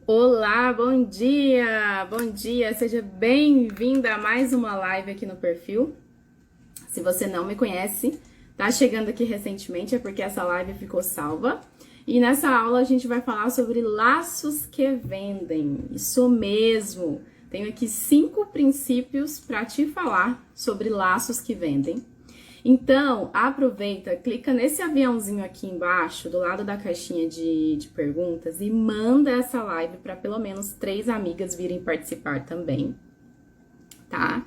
Olá, bom dia! Bom dia! Seja bem-vinda a mais uma live aqui no perfil. Se você não me conhece, tá chegando aqui recentemente, é porque essa live ficou salva. E nessa aula a gente vai falar sobre laços que vendem. Isso mesmo! Tenho aqui 5 princípios para te falar sobre laços que vendem. Então, aproveita, clica nesse aviãozinho aqui embaixo, do lado da caixinha de perguntas, e manda essa live para pelo menos 3 amigas virem participar também, tá?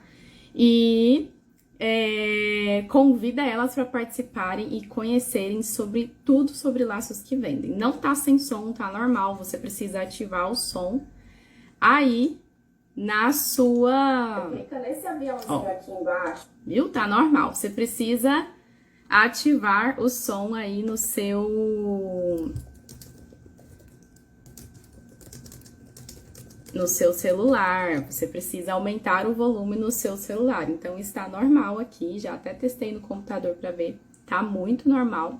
E convida elas para participarem e conhecerem sobre tudo sobre laços que vendem. Não tá sem som, tá normal, você precisa ativar o som aí na sua... Clica nesse aviãozinho aqui embaixo. Viu? Tá normal. Você precisa ativar o som aí no seu celular. Você precisa aumentar o volume no seu celular. Então está normal aqui. Já até testei no computador para ver. Tá muito normal.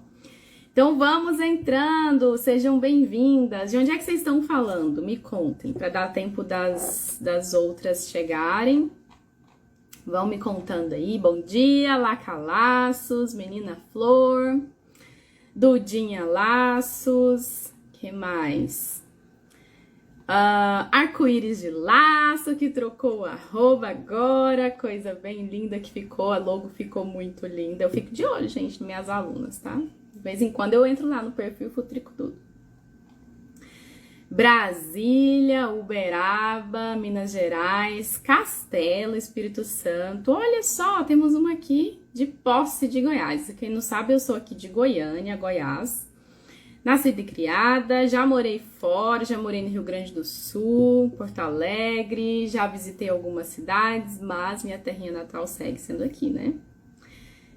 Então vamos entrando, sejam bem-vindas. De onde é que vocês estão falando? Me contem, para dar tempo das outras chegarem. Vão me contando aí. Bom dia, Laca Laços, Menina Flor, Dudinha Laços, que mais? Arco-íris de laço, que trocou o arroba agora, coisa bem linda que ficou, a logo ficou muito linda. Eu fico de olho, gente, nas minhas alunas, tá? De vez em quando eu entro lá no perfil e futrico tudo. Brasília, Uberaba, Minas Gerais, Castelo, Espírito Santo. Olha só, temos uma aqui de Posse de Goiás. Quem não sabe, eu sou aqui de Goiânia, Goiás. Nascida e criada, já morei fora, já morei no Rio Grande do Sul, Porto Alegre, já visitei algumas cidades, mas minha terrinha natal segue sendo aqui, né?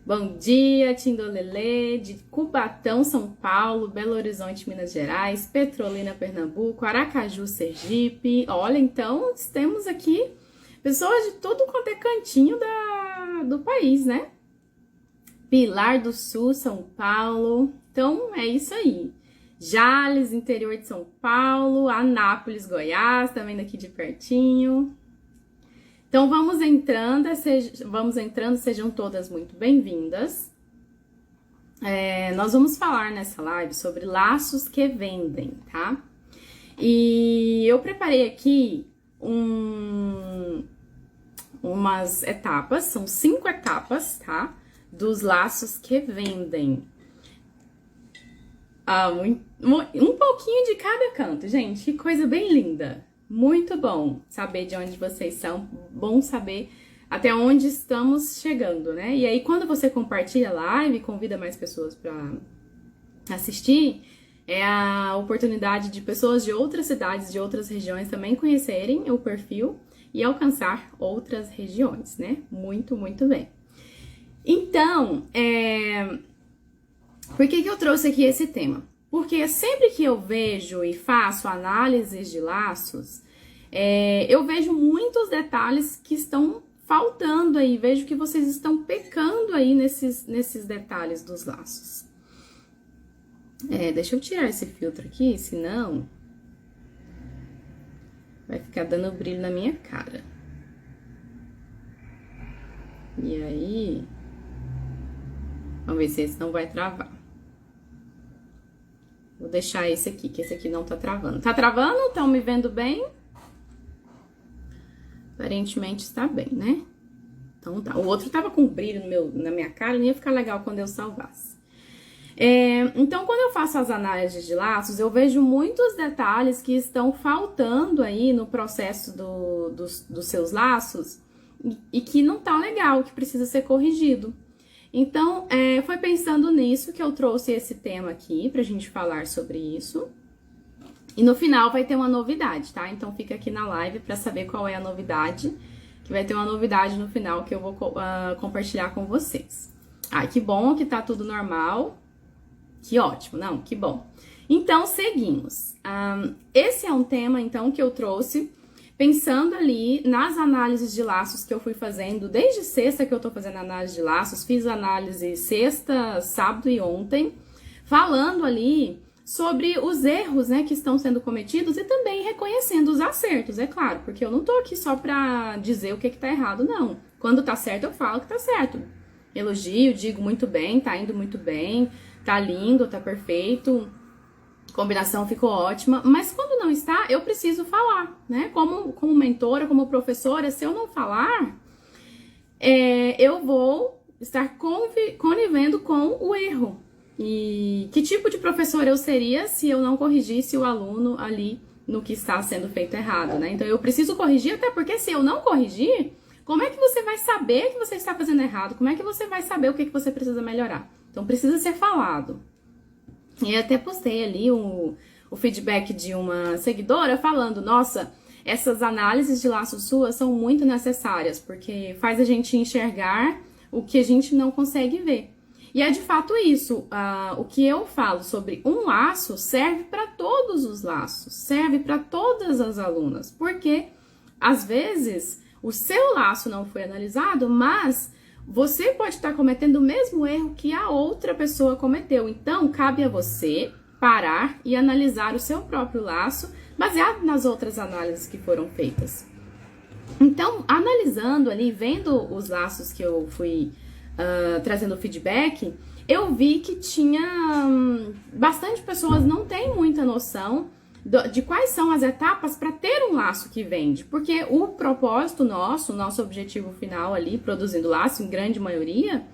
Bom dia, Tindolelê, de Cubatão, São Paulo, Belo Horizonte, Minas Gerais, Petrolina, Pernambuco, Aracaju, Sergipe. Olha, então, temos aqui pessoas de todo quanto é cantinho do país, né? Pilar do Sul, São Paulo. Então, é isso aí. Jales, interior de São Paulo, Anápolis, Goiás, também daqui de pertinho. Então, vamos entrando, sejam todas muito bem-vindas. Nós vamos falar nessa live sobre laços que vendem, tá? E eu preparei aqui umas etapas, são 5 etapas, tá? Dos laços que vendem. Um pouquinho de cada canto, gente, que coisa bem linda. Muito bom saber de onde vocês são, bom saber até onde estamos chegando, né? E aí, quando você compartilha a live, convida mais pessoas para assistir, é a oportunidade de pessoas de outras cidades, de outras regiões também conhecerem o perfil e alcançar outras regiões, né? Muito, muito bem. Então, por que eu trouxe aqui esse tema? Porque sempre que eu vejo e faço análises de laços, eu vejo muitos detalhes que estão faltando aí. Vejo que vocês estão pecando aí nesses detalhes dos laços. Deixa eu tirar esse filtro aqui, senão vai ficar dando brilho na minha cara. E aí, vamos ver se esse não vai travar. Vou deixar esse aqui, que esse aqui não tá travando. Tá travando? Estão me vendo bem? Aparentemente está bem, né? Então tá. O outro tava com brilho na minha cara, não ia ficar legal quando eu salvasse. Então, quando eu faço as análises de laços, eu vejo muitos detalhes que estão faltando aí no processo dos seus laços e que não tá legal, que precisa ser corrigido. Então, foi pensando nisso que eu trouxe esse tema aqui pra gente falar sobre isso. E no final vai ter uma novidade, tá? Então fica aqui na live pra saber qual é a novidade, que vai ter uma novidade no final que eu vou compartilhar com vocês. Que bom que tá tudo normal. Que ótimo, não, que bom. Então, seguimos. Esse é um tema, então, que eu trouxe pensando ali nas análises de laços que eu fui fazendo, desde sexta que eu tô fazendo análise de laços, fiz análise sexta, sábado e ontem, falando ali sobre os erros, né, que estão sendo cometidos e também reconhecendo os acertos, é claro, porque eu não tô aqui só pra dizer o que tá errado, não. Quando tá certo, eu falo que tá certo. Elogio, digo muito bem, tá indo muito bem, tá lindo, tá perfeito, combinação ficou ótima, mas quando não está, eu preciso falar, né? Como mentora, como professora, se eu não falar, eu vou estar conivendo com o erro. E que tipo de professor eu seria se eu não corrigisse o aluno ali no que está sendo feito errado, né? Então eu preciso corrigir, até porque se eu não corrigir, como é que você vai saber que você está fazendo errado? Como é que você vai saber o que você precisa melhorar? Então precisa ser falado. E eu até postei ali o feedback de uma seguidora falando, nossa, essas análises de laços suas são muito necessárias, porque faz a gente enxergar o que a gente não consegue ver. E é de fato isso, o que eu falo sobre um laço serve para todos os laços, serve para todas as alunas, porque às vezes o seu laço não foi analisado, mas você pode estar cometendo o mesmo erro que a outra pessoa cometeu. Então, cabe a você parar e analisar o seu próprio laço, baseado nas outras análises que foram feitas. Então, analisando ali, vendo os laços que eu fui trazendo feedback, eu vi que tinha bastante pessoas não têm muita noção de quais são as etapas para ter um laço que vende, porque o propósito nosso objetivo final ali, produzindo laço, em grande maioria,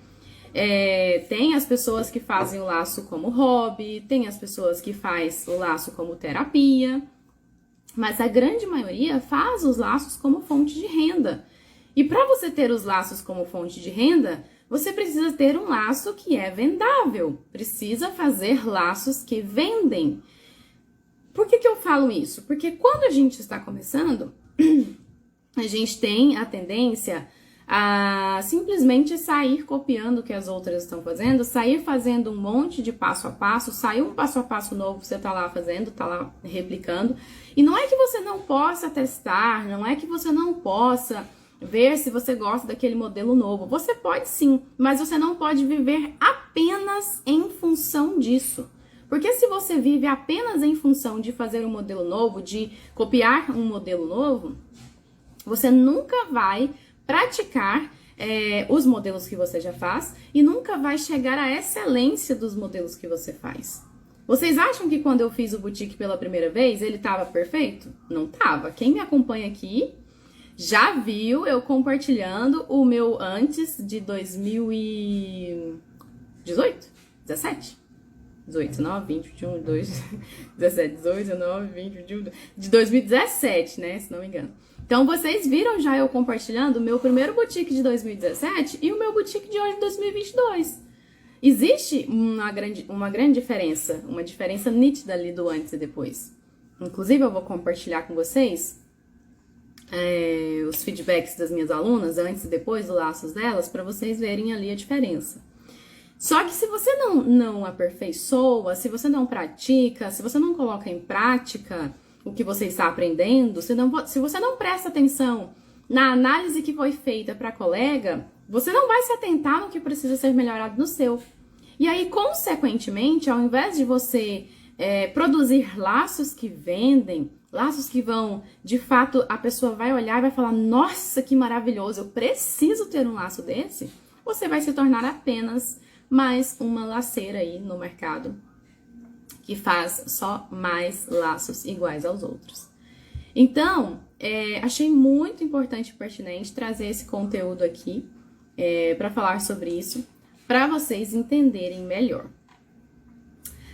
tem as pessoas que fazem o laço como hobby, tem as pessoas que fazem o laço como terapia, mas a grande maioria faz os laços como fonte de renda. E para você ter os laços como fonte de renda, você precisa ter um laço que é vendável, precisa fazer laços que vendem. Por que eu falo isso? Porque quando a gente está começando, a gente tem a tendência a simplesmente sair copiando o que as outras estão fazendo, sair fazendo um monte de passo a passo, sair um passo a passo novo que você tá lá fazendo, tá lá replicando. E não é que você não possa testar, não é que você não possa ver se você gosta daquele modelo novo. Você pode sim, mas você não pode viver apenas em função disso. Porque se você vive apenas em função de fazer um modelo novo, de copiar um modelo novo, você nunca vai praticar os modelos que você já faz e nunca vai chegar à excelência dos modelos que você faz. Vocês acham que quando eu fiz o boutique pela primeira vez, ele estava perfeito? Não estava. Quem me acompanha aqui já viu eu compartilhando o meu antes de 2018, 17. 18, 19, 20, 21, 22, 17, 18, 19, 20, 21, de 2017, né, se não me engano. Então, vocês viram já eu compartilhando o meu primeiro boutique de 2017 e o meu boutique de hoje de 2022. Existe uma grande diferença, uma diferença nítida ali do antes e depois. Inclusive, eu vou compartilhar com vocês os feedbacks das minhas alunas, antes e depois, dos laços delas, para vocês verem ali a diferença. Só que se você não aperfeiçoa, se você não pratica, se você não coloca em prática o que você está aprendendo, se você não presta atenção na análise que foi feita para a colega, você não vai se atentar no que precisa ser melhorado no seu. E aí, consequentemente, ao invés de você produzir laços que vendem, laços que vão, de fato, a pessoa vai olhar e vai falar, nossa, que maravilhoso, eu preciso ter um laço desse, você vai se tornar apenas mais uma laceira aí no mercado que faz só mais laços iguais aos outros. Então, achei muito importante e pertinente trazer esse conteúdo aqui para falar sobre isso, para vocês entenderem melhor.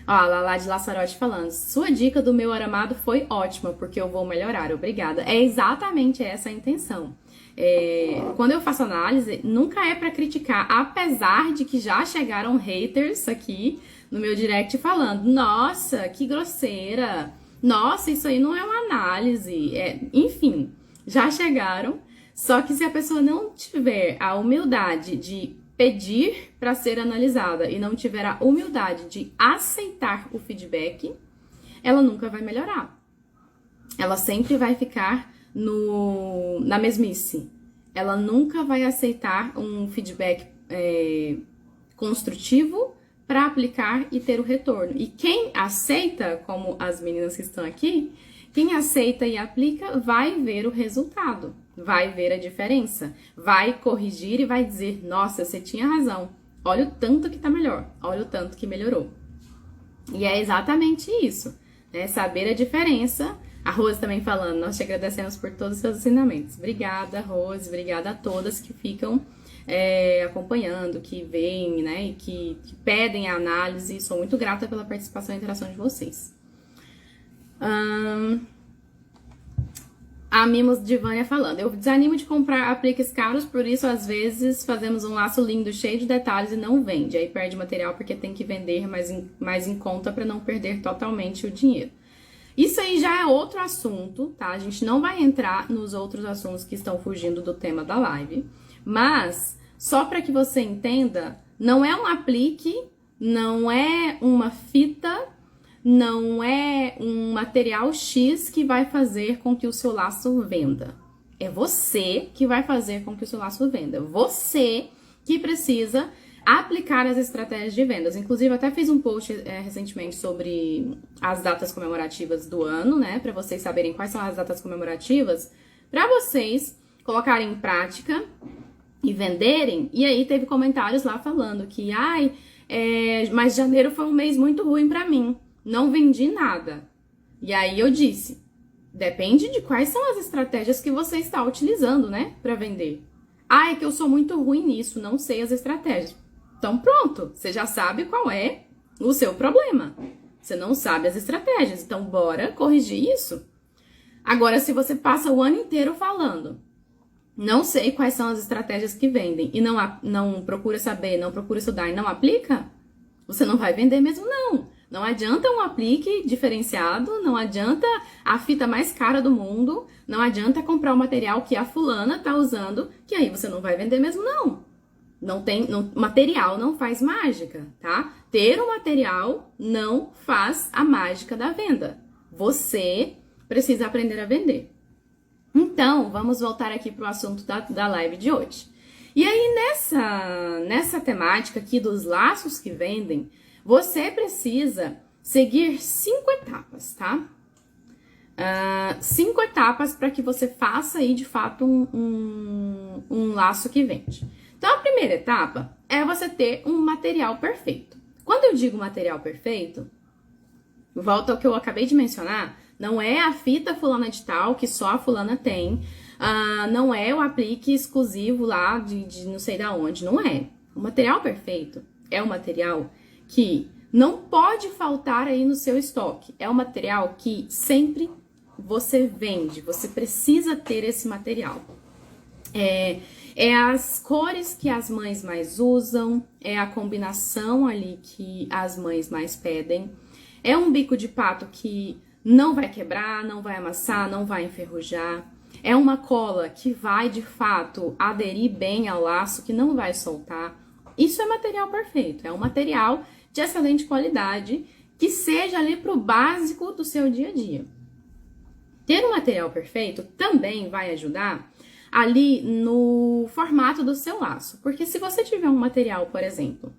Ó, a Lala de Laçarote falando, sua dica do meu aramado foi ótima, porque eu vou melhorar, obrigada. É exatamente essa a intenção. Quando eu faço análise, nunca é para criticar, apesar de que já chegaram haters aqui no meu direct falando, nossa, que grosseira, nossa, isso aí não é uma análise, enfim, já chegaram, só que se a pessoa não tiver a humildade de pedir para ser analisada e não tiver a humildade de aceitar o feedback, ela nunca vai melhorar, ela sempre vai ficar na mesmice. Ela nunca vai aceitar um feedback construtivo para aplicar e ter o retorno. E quem aceita, como as meninas que estão aqui, quem aceita e aplica vai ver o resultado, vai ver a diferença, vai corrigir e vai dizer, nossa, você tinha razão, olha o tanto que tá melhor, olha o tanto que melhorou. E é exatamente isso, né? Saber a diferença. A Rose também falando, nós te agradecemos por todos os seus ensinamentos. Obrigada, Rose, obrigada a todas que ficam acompanhando, que veem, né, e que pedem a análise. Sou muito grata pela participação e interação de vocês. A Mimos Divânia falando, eu desanimo de comprar apliques caros, por isso às vezes fazemos um laço lindo, cheio de detalhes e não vende. Aí perde material porque tem que vender mais em conta para não perder totalmente o dinheiro. Isso aí já é outro assunto, tá? A gente não vai entrar nos outros assuntos que estão fugindo do tema da live. Mas, só para que você entenda, não é um aplique, não é uma fita, não é um material X que vai fazer com que o seu laço venda. É você que vai fazer com que o seu laço venda. Você que precisa aplicar as estratégias de vendas. Inclusive, eu até fiz um post recentemente sobre as datas comemorativas do ano, né? Para vocês saberem quais são as datas comemorativas, para vocês colocarem em prática e venderem. E aí teve comentários lá falando que, mas janeiro foi um mês muito ruim para mim, não vendi nada. E aí eu disse, depende de quais são as estratégias que você está utilizando, né, para vender. É que eu sou muito ruim nisso, não sei as estratégias. Então pronto, você já sabe qual é o seu problema. Você não sabe as estratégias, então bora corrigir isso. Agora, se você passa o ano inteiro falando, não sei quais são as estratégias que vendem, e não procura saber, não procura estudar e não aplica, você não vai vender mesmo não. Não adianta um aplique diferenciado, não adianta a fita mais cara do mundo, não adianta comprar o material que a fulana tá usando, que aí você não vai vender mesmo não. Material não faz mágica, tá? Ter o material não faz a mágica da venda. Você precisa aprender a vender. Então, vamos voltar aqui para o assunto da live de hoje. E aí, nessa temática aqui dos laços que vendem, você precisa seguir 5 etapas, tá? 5 etapas para que você faça aí, de fato, um laço que vende. Então, a primeira etapa é você ter um material perfeito. Quando eu digo material perfeito, volta ao que eu acabei de mencionar, não é a fita fulana de tal, que só a fulana tem, não é o aplique exclusivo lá de não sei da onde, não é. O material perfeito é um material que não pode faltar aí no seu estoque. É um material que sempre você vende, você precisa ter esse material. É as cores que as mães mais usam, é a combinação ali que as mães mais pedem. É um bico de pato que não vai quebrar, não vai amassar, não vai enferrujar. É uma cola que vai, de fato, aderir bem ao laço, que não vai soltar. Isso é material perfeito, é um material de excelente qualidade, que seja ali para o básico do seu dia a dia. Ter um material perfeito também vai ajudar ali no formato do seu laço. Porque se você tiver um material, por exemplo,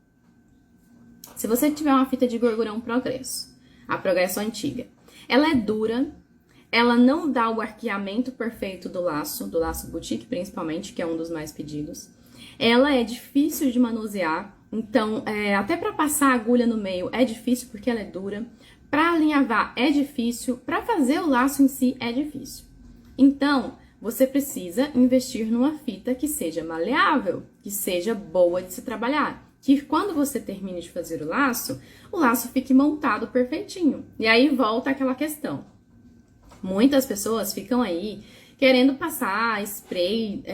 se você tiver uma fita de gorgurão Progresso, a Progresso antiga, ela é dura, ela não dá o arqueamento perfeito do laço boutique principalmente, que é um dos mais pedidos. Ela é difícil de manusear, então até para passar a agulha no meio é difícil porque ela é dura. Para alinhavar é difícil, para fazer o laço em si é difícil. Então, você precisa investir numa fita que seja maleável, que seja boa de se trabalhar. Que quando você termine de fazer o laço fique montado perfeitinho. E aí volta aquela questão. Muitas pessoas ficam aí querendo passar spray,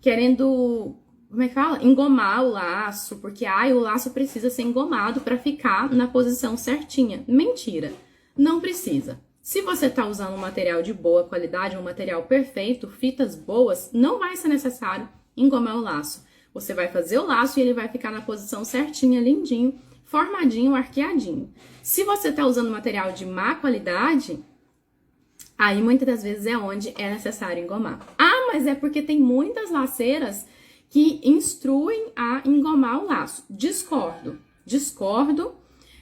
querendo, como é que fala? Engomar o laço, porque o laço precisa ser engomado para ficar na posição certinha. Mentira, não precisa. Se você está usando um material de boa qualidade, um material perfeito, fitas boas, não vai ser necessário engomar o laço. Você vai fazer o laço e ele vai ficar na posição certinha, lindinho, formadinho, arqueadinho. Se você está usando material de má qualidade, aí muitas das vezes é onde é necessário engomar. Mas é porque tem muitas laceiras que instruem a engomar o laço. Discordo. discordo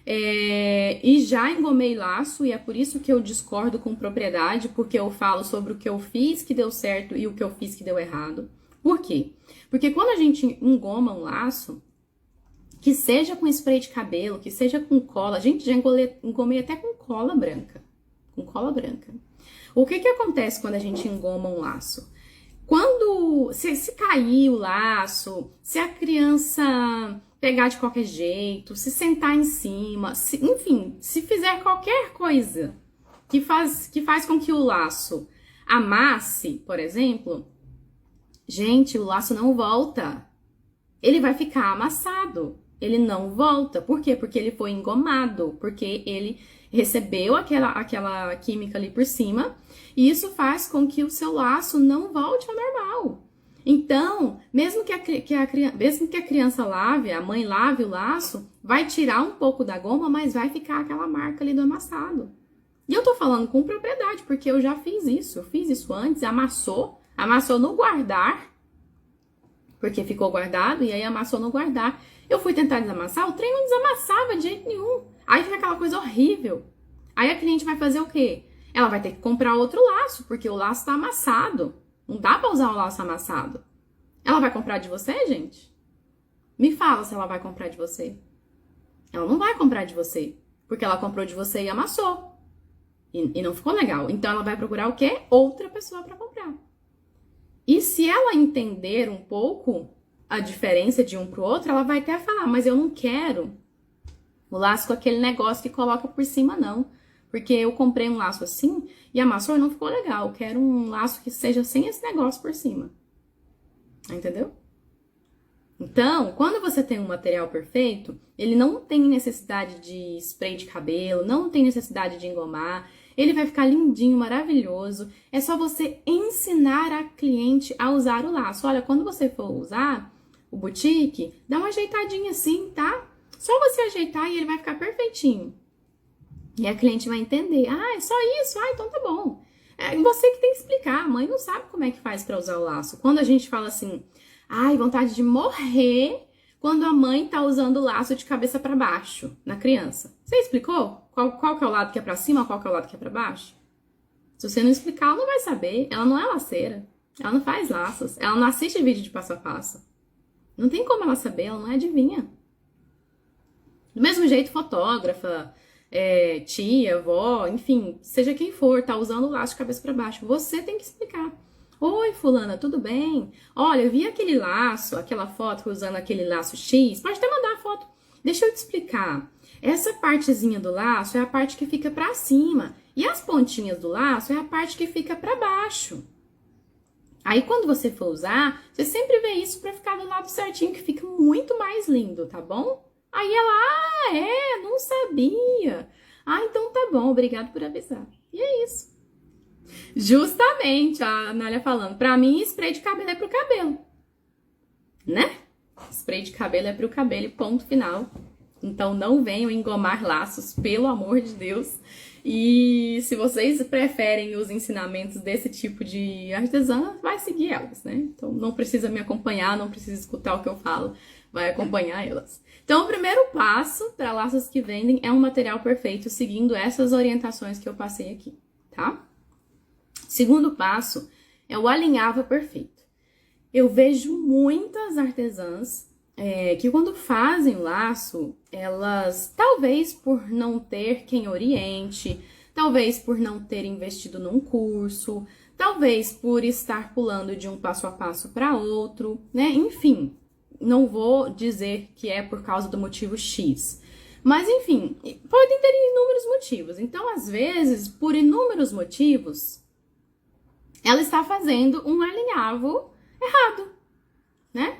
e já engomei laço, e é por isso que eu discordo com propriedade, porque eu falo sobre o que eu fiz que deu certo e o que eu fiz que deu errado. Por quê? Porque quando a gente engoma um laço, que seja com spray de cabelo, que seja com cola, gente, já engomei até com cola branca. Com cola branca. O que acontece quando a gente engoma um laço? Quando, se cair o laço, se a criança pegar de qualquer jeito, se sentar em cima, enfim, se fizer qualquer coisa que faz com que o laço amasse, por exemplo, gente, o laço não volta. Ele vai ficar amassado. Ele não volta. Por quê? Porque ele foi engomado, porque ele recebeu aquela química ali por cima, e isso faz com que o seu laço não volte ao normal. Então, mesmo que a criança lave, a mãe lave o laço, vai tirar um pouco da goma, mas vai ficar aquela marca ali do amassado. E eu tô falando com propriedade, porque eu já fiz isso. Eu fiz isso antes, amassou no guardar, porque ficou guardado, e aí amassou no guardar. Eu fui tentar desamassar, o trem não desamassava de jeito nenhum. Aí fica aquela coisa horrível. Aí a cliente vai fazer o quê? Ela vai ter que comprar outro laço, porque o laço tá amassado. Não dá pra usar o laço amassado. Ela vai comprar de você, gente? Me fala se ela vai comprar de você. Ela não vai comprar de você, porque ela comprou de você e amassou. E não ficou legal. Então ela vai procurar o quê? Outra pessoa pra comprar. E se ela entender um pouco a diferença de um pro outro, ela vai até falar, mas eu não quero o laço com aquele negócio que coloca por cima, não. Porque eu comprei um laço assim e amassou e não ficou legal. Eu quero um laço que seja sem esse negócio por cima. Entendeu? Então, quando você tem um material perfeito, ele não tem necessidade de spray de cabelo, não tem necessidade de engomar. Ele vai ficar lindinho, maravilhoso. É só você ensinar a cliente a usar o laço. Olha, quando você for usar o boutique, dá uma ajeitadinha assim, tá? Só você ajeitar e ele vai ficar perfeitinho. E a cliente vai entender. Ah, é só isso? Ah, então tá bom. É você que tem que explicar. A mãe não sabe como é que faz pra usar o laço. Quando a gente fala assim, ai, vontade de morrer quando a mãe tá usando o laço de cabeça pra baixo na criança. Você explicou? Qual que é o lado que é pra cima, qual que é o lado que é pra baixo? Se você não explicar, ela não vai saber. Ela não é laceira. Ela não faz laços. Ela não assiste vídeo de passo a passo. Não tem como ela saber, ela não é adivinha. Do mesmo jeito, fotógrafa, tia, avó, enfim, seja quem for, tá usando o laço de cabeça pra baixo. Você tem que explicar. Oi, fulana, tudo bem? Olha, eu vi aquele laço, aquela foto usando aquele laço X. Pode até mandar a foto. Deixa eu te explicar. Essa partezinha do laço é a parte que fica pra cima. E as pontinhas do laço é a parte que fica pra baixo. Aí, quando você for usar, você sempre vê isso pra ficar do lado certinho, que fica muito mais lindo, tá bom? Aí ela, não sabia. Ah, então tá bom, obrigado por avisar. E é isso. Justamente, a Anália falando, pra mim, spray de cabelo é pro cabelo. Né? Spray de cabelo é pro cabelo e ponto final. Então não venham engomar laços, pelo amor de Deus. E se vocês preferem os ensinamentos desse tipo de artesã, vai seguir elas, né? Então não precisa me acompanhar, não precisa escutar o que eu falo, vai acompanhar elas. Então o primeiro passo para laços que vendem é um material perfeito, seguindo essas orientações que eu passei aqui, tá? Segundo passo é o alinhavo perfeito. Eu vejo muitas artesãs que quando fazem o laço, elas, talvez por não ter quem oriente, talvez por não ter investido num curso, talvez por estar pulando de um passo a passo para outro, né? Enfim, não vou dizer que é por causa do motivo X. Mas, enfim, podem ter inúmeros motivos. Então, às vezes, por inúmeros motivos, ela está fazendo um alinhavo errado, né?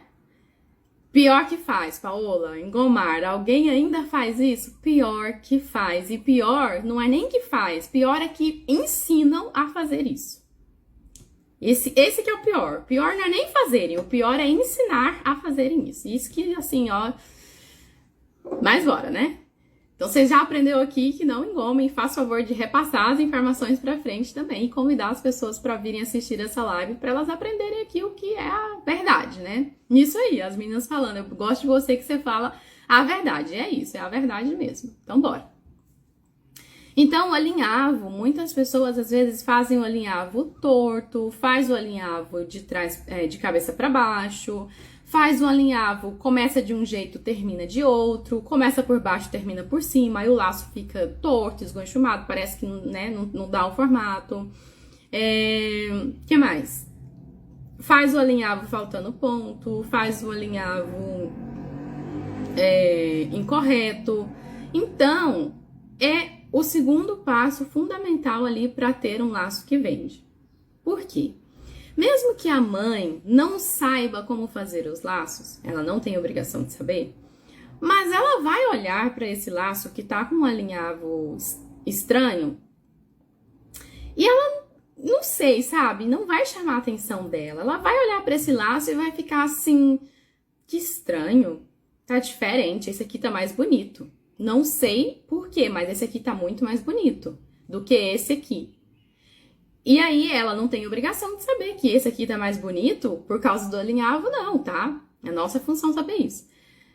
Pior que faz, Paola, engomar. Alguém ainda faz isso? Pior que faz. E pior não é nem que faz, pior é que ensinam a fazer isso. Esse que é o pior. O pior não é nem fazerem, o pior é ensinar a fazerem isso. Isso que, assim, ó... Mas bora, né? Então, você já aprendeu aqui que não engomem, faz favor de repassar as informações pra frente também e convidar as pessoas para virem assistir essa live para elas aprenderem aqui o que é a verdade, né? Nisso aí, as meninas falando, eu gosto de você que você fala A verdade é isso, é a verdade mesmo. Então, bora. Então, o alinhavo, muitas pessoas às vezes fazem o alinhavo torto, faz o alinhavo de trás, de cabeça para baixo, faz o alinhavo, começa de um jeito, termina de outro, começa por baixo, termina por cima, aí o laço fica torto, esgonchumado, parece que, né, não dá o formato. Que mais? Faz o alinhavo faltando ponto, faz o alinhavo incorreto. Então, é o segundo passo fundamental ali para ter um laço que vende. Por quê? Mesmo que a mãe não saiba como fazer os laços, ela não tem obrigação de saber, mas ela vai olhar para esse laço que tá com um alinhavo estranho e ela, não sei, sabe, não vai chamar a atenção dela. Ela vai olhar para esse laço e vai ficar assim, que estranho, tá diferente, esse aqui tá mais bonito. Não sei por quê, mas esse aqui tá muito mais bonito do que esse aqui. E aí ela não tem obrigação de saber que esse aqui tá mais bonito por causa do alinhavo, não, tá? É nossa função saber isso.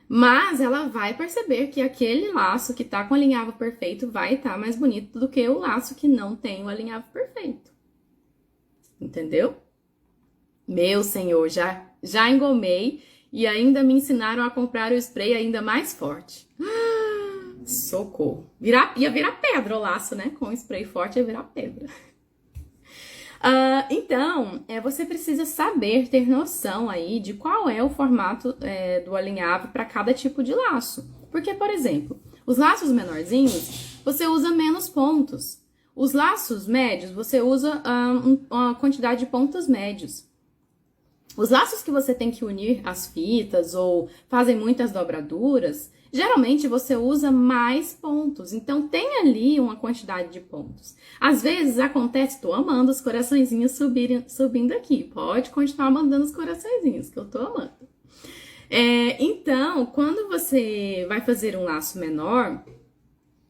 Mas ela vai perceber que aquele laço que tá com o alinhavo perfeito vai estar mais bonito do que o laço que não tem o alinhavo perfeito. Entendeu? Meu senhor, já engomei e ainda me ensinaram a comprar o spray ainda mais forte. Socorro. Ia virar pedra o laço, né? Com spray forte ia virar pedra. Então, você precisa saber, ter noção aí de qual é o formato do alinhavo para cada tipo de laço. Porque, por exemplo, os laços menorzinhos, você usa menos pontos. Os laços médios, você usa uma quantidade de pontos médios. Os laços que você tem que unir as fitas ou fazem muitas dobraduras, geralmente você usa mais pontos, então tem ali uma quantidade de pontos. Às vezes acontece, tô amando os coraçõezinhos subindo aqui, pode continuar mandando os coraçõezinhos, que eu tô amando. Então, quando você vai fazer um laço menor,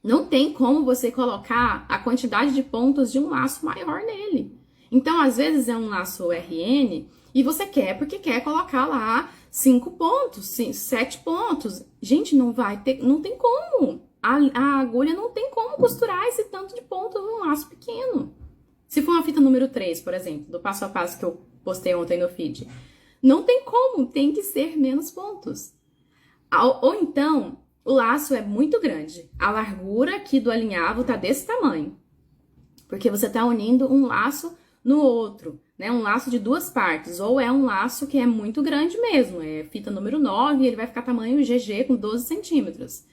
não tem como você colocar a quantidade de pontos de um laço maior nele. Então, às vezes é um laço RN e você quer porque quer colocar lá 5 pontos, 7 pontos. Gente, não tem como. A agulha não tem como costurar esse tanto de ponto num laço pequeno. Se for uma fita número 3, por exemplo, do passo a passo que eu postei ontem no feed, não tem como, tem que ser menos pontos. Ou então, o laço é muito grande. A largura aqui do alinhavo tá desse tamanho. Porque você tá unindo um laço no outro, né? Um laço de 2 partes, ou é um laço que é muito grande mesmo, é fita número 9, e ele vai ficar tamanho GG com 12 centímetros.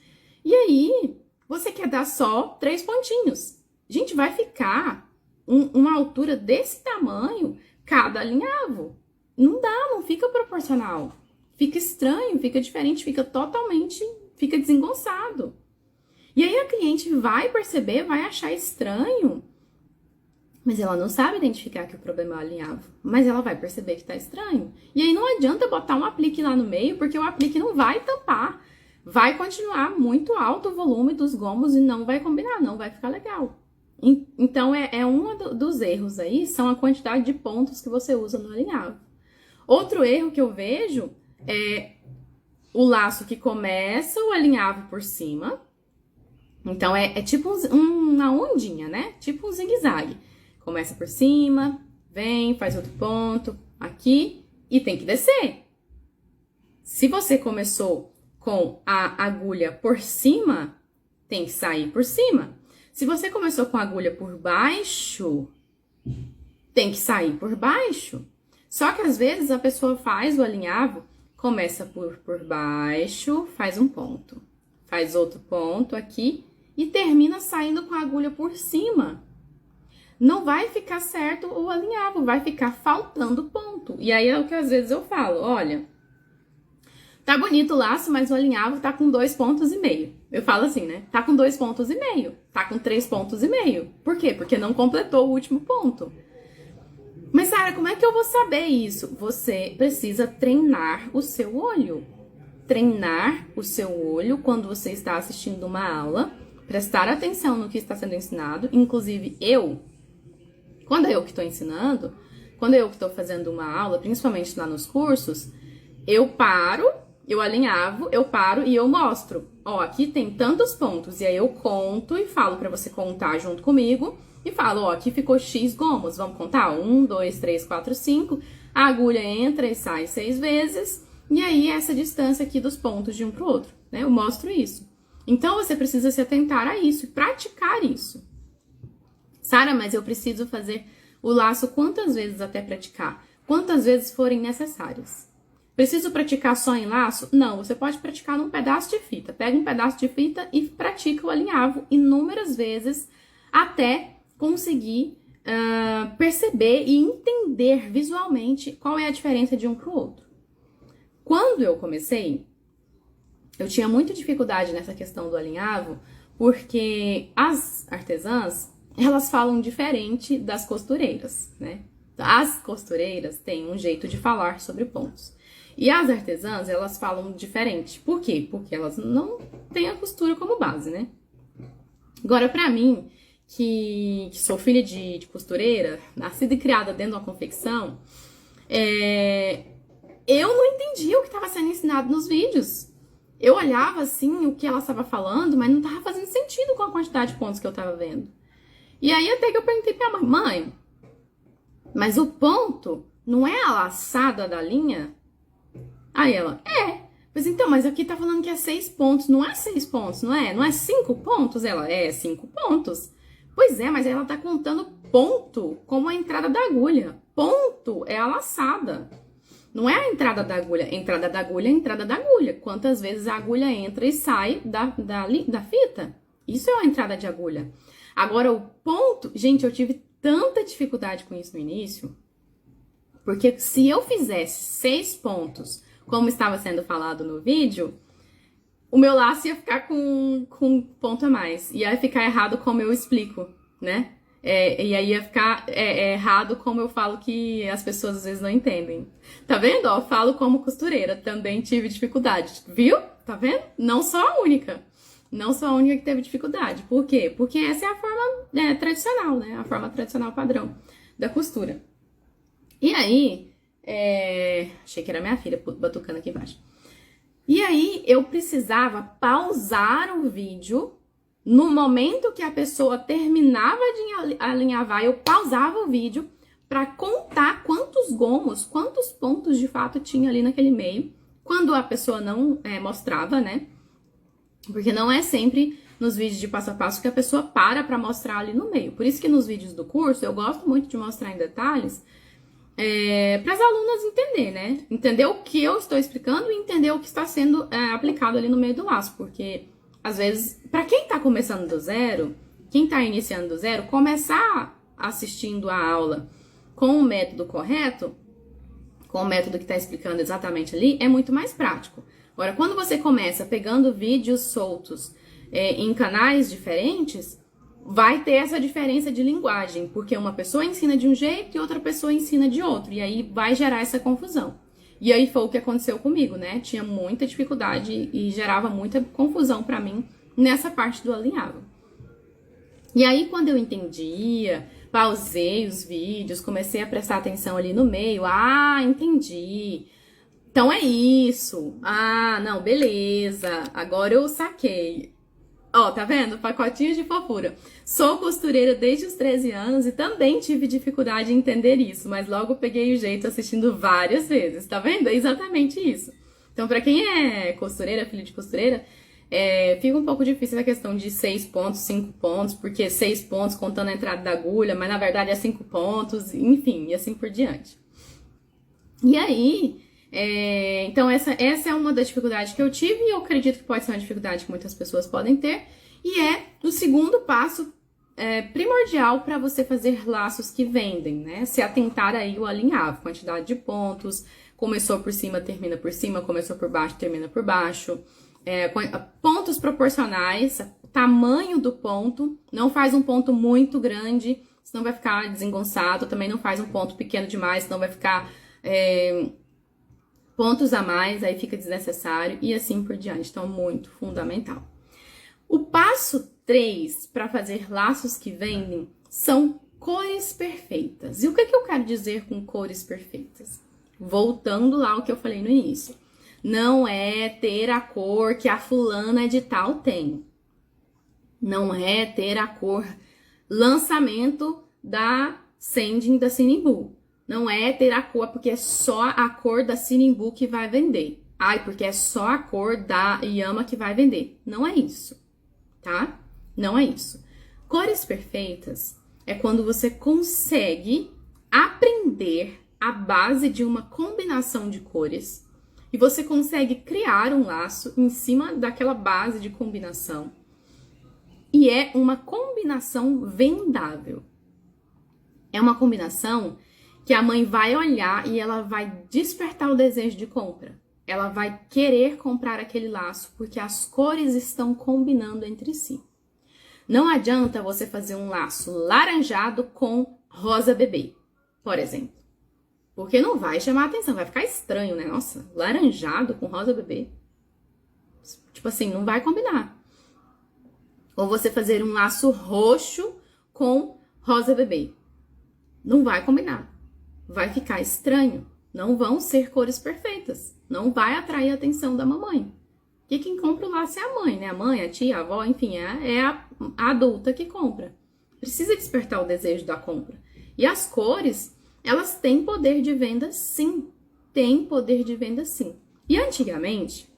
E aí, você quer dar só 3 pontinhos. Gente, vai ficar uma altura desse tamanho cada alinhavo. Não dá, não fica proporcional. Fica estranho, fica diferente, fica desengonçado. E aí a cliente vai perceber, vai achar estranho, mas ela não sabe identificar que o problema é o alinhavo. Mas ela vai perceber que tá estranho. E aí não adianta botar um aplique lá no meio, porque o aplique não vai tampar. Vai continuar muito alto o volume dos gomos e não vai combinar, não vai ficar legal. Então, um dos erros aí, são a quantidade de pontos que você usa no alinhavo. Outro erro que eu vejo é o laço que começa o alinhavo por cima. Então, é tipo uma ondinha, né? Tipo um zigue-zague. Começa por cima, vem, faz outro ponto aqui e tem que descer. Se você começou com a agulha por cima, tem que sair por cima. Se você começou com a agulha por baixo, tem que sair por baixo. Só que às vezes a pessoa faz o alinhavo, começa por baixo, faz um ponto, faz outro ponto aqui e termina saindo com a agulha por cima. Não vai ficar certo o alinhavo, vai ficar faltando ponto. E aí é o que às vezes eu falo, olha, tá bonito o laço, mas o alinhavo tá com 2,5 pontos. Eu falo assim, né? Tá com 2,5 pontos, tá com 3,5 pontos. Por quê? Porque não completou o último ponto. Mas, Sara, como é que eu vou saber isso? Você precisa treinar o seu olho. Treinar o seu olho quando você está assistindo uma aula, prestar atenção no que está sendo ensinado. Inclusive, quando é eu que estou ensinando, quando é eu que estou fazendo uma aula, principalmente lá nos cursos, eu paro eu alinhavo, eu paro e eu mostro. Ó, aqui tem tantos pontos. E aí eu conto e falo pra você contar junto comigo. E falo, ó, aqui ficou X gomos. Vamos contar? 1, 2, 3, 4, 5. A agulha entra e sai 6 vezes. E aí essa distância aqui dos pontos de um pro outro, né? Eu mostro isso. Então você precisa se atentar a isso e praticar isso. Sara, mas eu preciso fazer o laço quantas vezes até praticar? Quantas vezes forem necessárias. Preciso praticar só em laço? Não, você pode praticar num pedaço de fita. Pega um pedaço de fita e pratica o alinhavo inúmeras vezes até conseguir perceber e entender visualmente qual é a diferença de um para o outro. Quando eu comecei, eu tinha muita dificuldade nessa questão do alinhavo, porque as artesãs, elas falam diferente das costureiras, né? As costureiras têm um jeito de falar sobre pontos. E as artesãs, elas falam diferente. Por quê? Porque elas não têm a costura como base, né? Agora, pra mim, que sou filha de costureira, nascida e criada dentro de uma confecção, eu não entendia o que estava sendo ensinado nos vídeos. Eu olhava, assim, o que ela estava falando, mas não estava fazendo sentido com a quantidade de pontos que eu estava vendo. E aí, até que eu perguntei pra minha mãe, mas o ponto não é a laçada da linha? Aí ela, mas então, mas aqui tá falando que é 6 pontos, não é 6 pontos, não é? Não é 5 pontos? Ela, 5 pontos. Pois é, mas ela tá contando ponto como a entrada da agulha. Ponto é a laçada. Não é a entrada da agulha. Entrada da agulha é a entrada da agulha. Quantas vezes a agulha entra e sai da fita. Isso é a entrada de agulha. Agora, o ponto... Gente, eu tive tanta dificuldade com isso no início, porque se eu fizesse 6 pontos, como estava sendo falado no vídeo, o meu laço ia ficar com um ponto a mais. Ia ficar errado como eu explico, né? E aí ia ficar errado como eu falo que as pessoas às vezes não entendem. Tá vendo? Ó, falo como costureira, também tive dificuldade. Viu? Tá vendo? Não sou a única. Não sou a única que teve dificuldade. Por quê? Porque essa é a forma tradicional, né? A forma tradicional padrão da costura. E aí, achei que era minha filha batucando aqui embaixo. E aí, eu precisava pausar o vídeo. No momento que a pessoa terminava de alinhavar, eu pausava o vídeo para contar quantos gomos, quantos pontos de fato tinha ali naquele meio. Quando a pessoa não mostrava, né? Porque não é sempre nos vídeos de passo a passo que a pessoa para mostrar ali no meio. Por isso que nos vídeos do curso eu gosto muito de mostrar em detalhes para as alunas entender, né? Entender o que eu estou explicando e entender o que está sendo aplicado ali no meio do laço. Porque, às vezes, para quem está começando do zero, quem está iniciando do zero, começar assistindo a aula com o método correto, com o método que está explicando exatamente ali, é muito mais prático. Agora, quando você começa pegando vídeos soltos em canais diferentes, vai ter essa diferença de linguagem, porque uma pessoa ensina de um jeito e outra pessoa ensina de outro, e aí vai gerar essa confusão. E aí foi o que aconteceu comigo, né? Tinha muita dificuldade e gerava muita confusão pra mim nessa parte do alinhavo. E aí, quando eu entendia, pausei os vídeos, comecei a prestar atenção ali no meio, entendi. Então é isso. Não, beleza. Agora eu saquei. Ó, tá vendo? Pacotinhos de fofura. Sou costureira desde os 13 anos e também tive dificuldade em entender isso, mas logo peguei o jeito assistindo várias vezes. Tá vendo? É exatamente isso. Então, pra quem é costureira, filho de costureira, fica um pouco difícil a questão de 6 pontos, 5 pontos, porque 6 pontos contando a entrada da agulha, mas na verdade é 5 pontos, enfim, e assim por diante. E aí... então essa é uma das dificuldades que eu tive e eu acredito que pode ser uma dificuldade que muitas pessoas podem ter, e é o segundo passo primordial para você fazer laços que vendem, né? Se atentar aí o alinhavo, quantidade de pontos, começou por cima, termina por cima, começou por baixo, termina por baixo, pontos proporcionais, tamanho do ponto, não faz um ponto muito grande, senão vai ficar desengonçado, também não faz um ponto pequeno demais, senão vai ficar... pontos a mais, aí fica desnecessário e assim por diante. Então, muito fundamental. O passo 3 para fazer laços que vendem são cores perfeitas. E o que eu quero dizer com cores perfeitas? Voltando lá ao que eu falei no início. Não é ter a cor que a fulana de tal tem. Não é ter a cor lançamento da Sending da Sinimbu. Não é ter a cor porque é só a cor da Sinimbu que vai vender. Ai, porque é só a cor da Yama que vai vender. Não é isso, tá? Não é isso. Cores perfeitas é quando você consegue aprender a base de uma combinação de cores e você consegue criar um laço em cima daquela base de combinação. E é uma combinação vendável. É uma combinação que a mãe vai olhar e ela vai despertar o desejo de compra. Ela vai querer comprar aquele laço porque as cores estão combinando entre si. Não adianta você fazer um laço laranjado com rosa bebê, por exemplo. Porque não vai chamar a atenção, vai ficar estranho, né? Nossa, laranjado com rosa bebê. Tipo assim, não vai combinar. Ou você fazer um laço roxo com rosa bebê. Não vai combinar. Vai ficar estranho. Não vão ser cores perfeitas. Não vai atrair a atenção da mamãe. E quem compra o laço é a mãe, né? A mãe, a tia, a avó, enfim, é a adulta que compra. Precisa despertar o desejo da compra. E as cores, elas têm poder de venda, sim. Tem poder de venda, sim. E antigamente,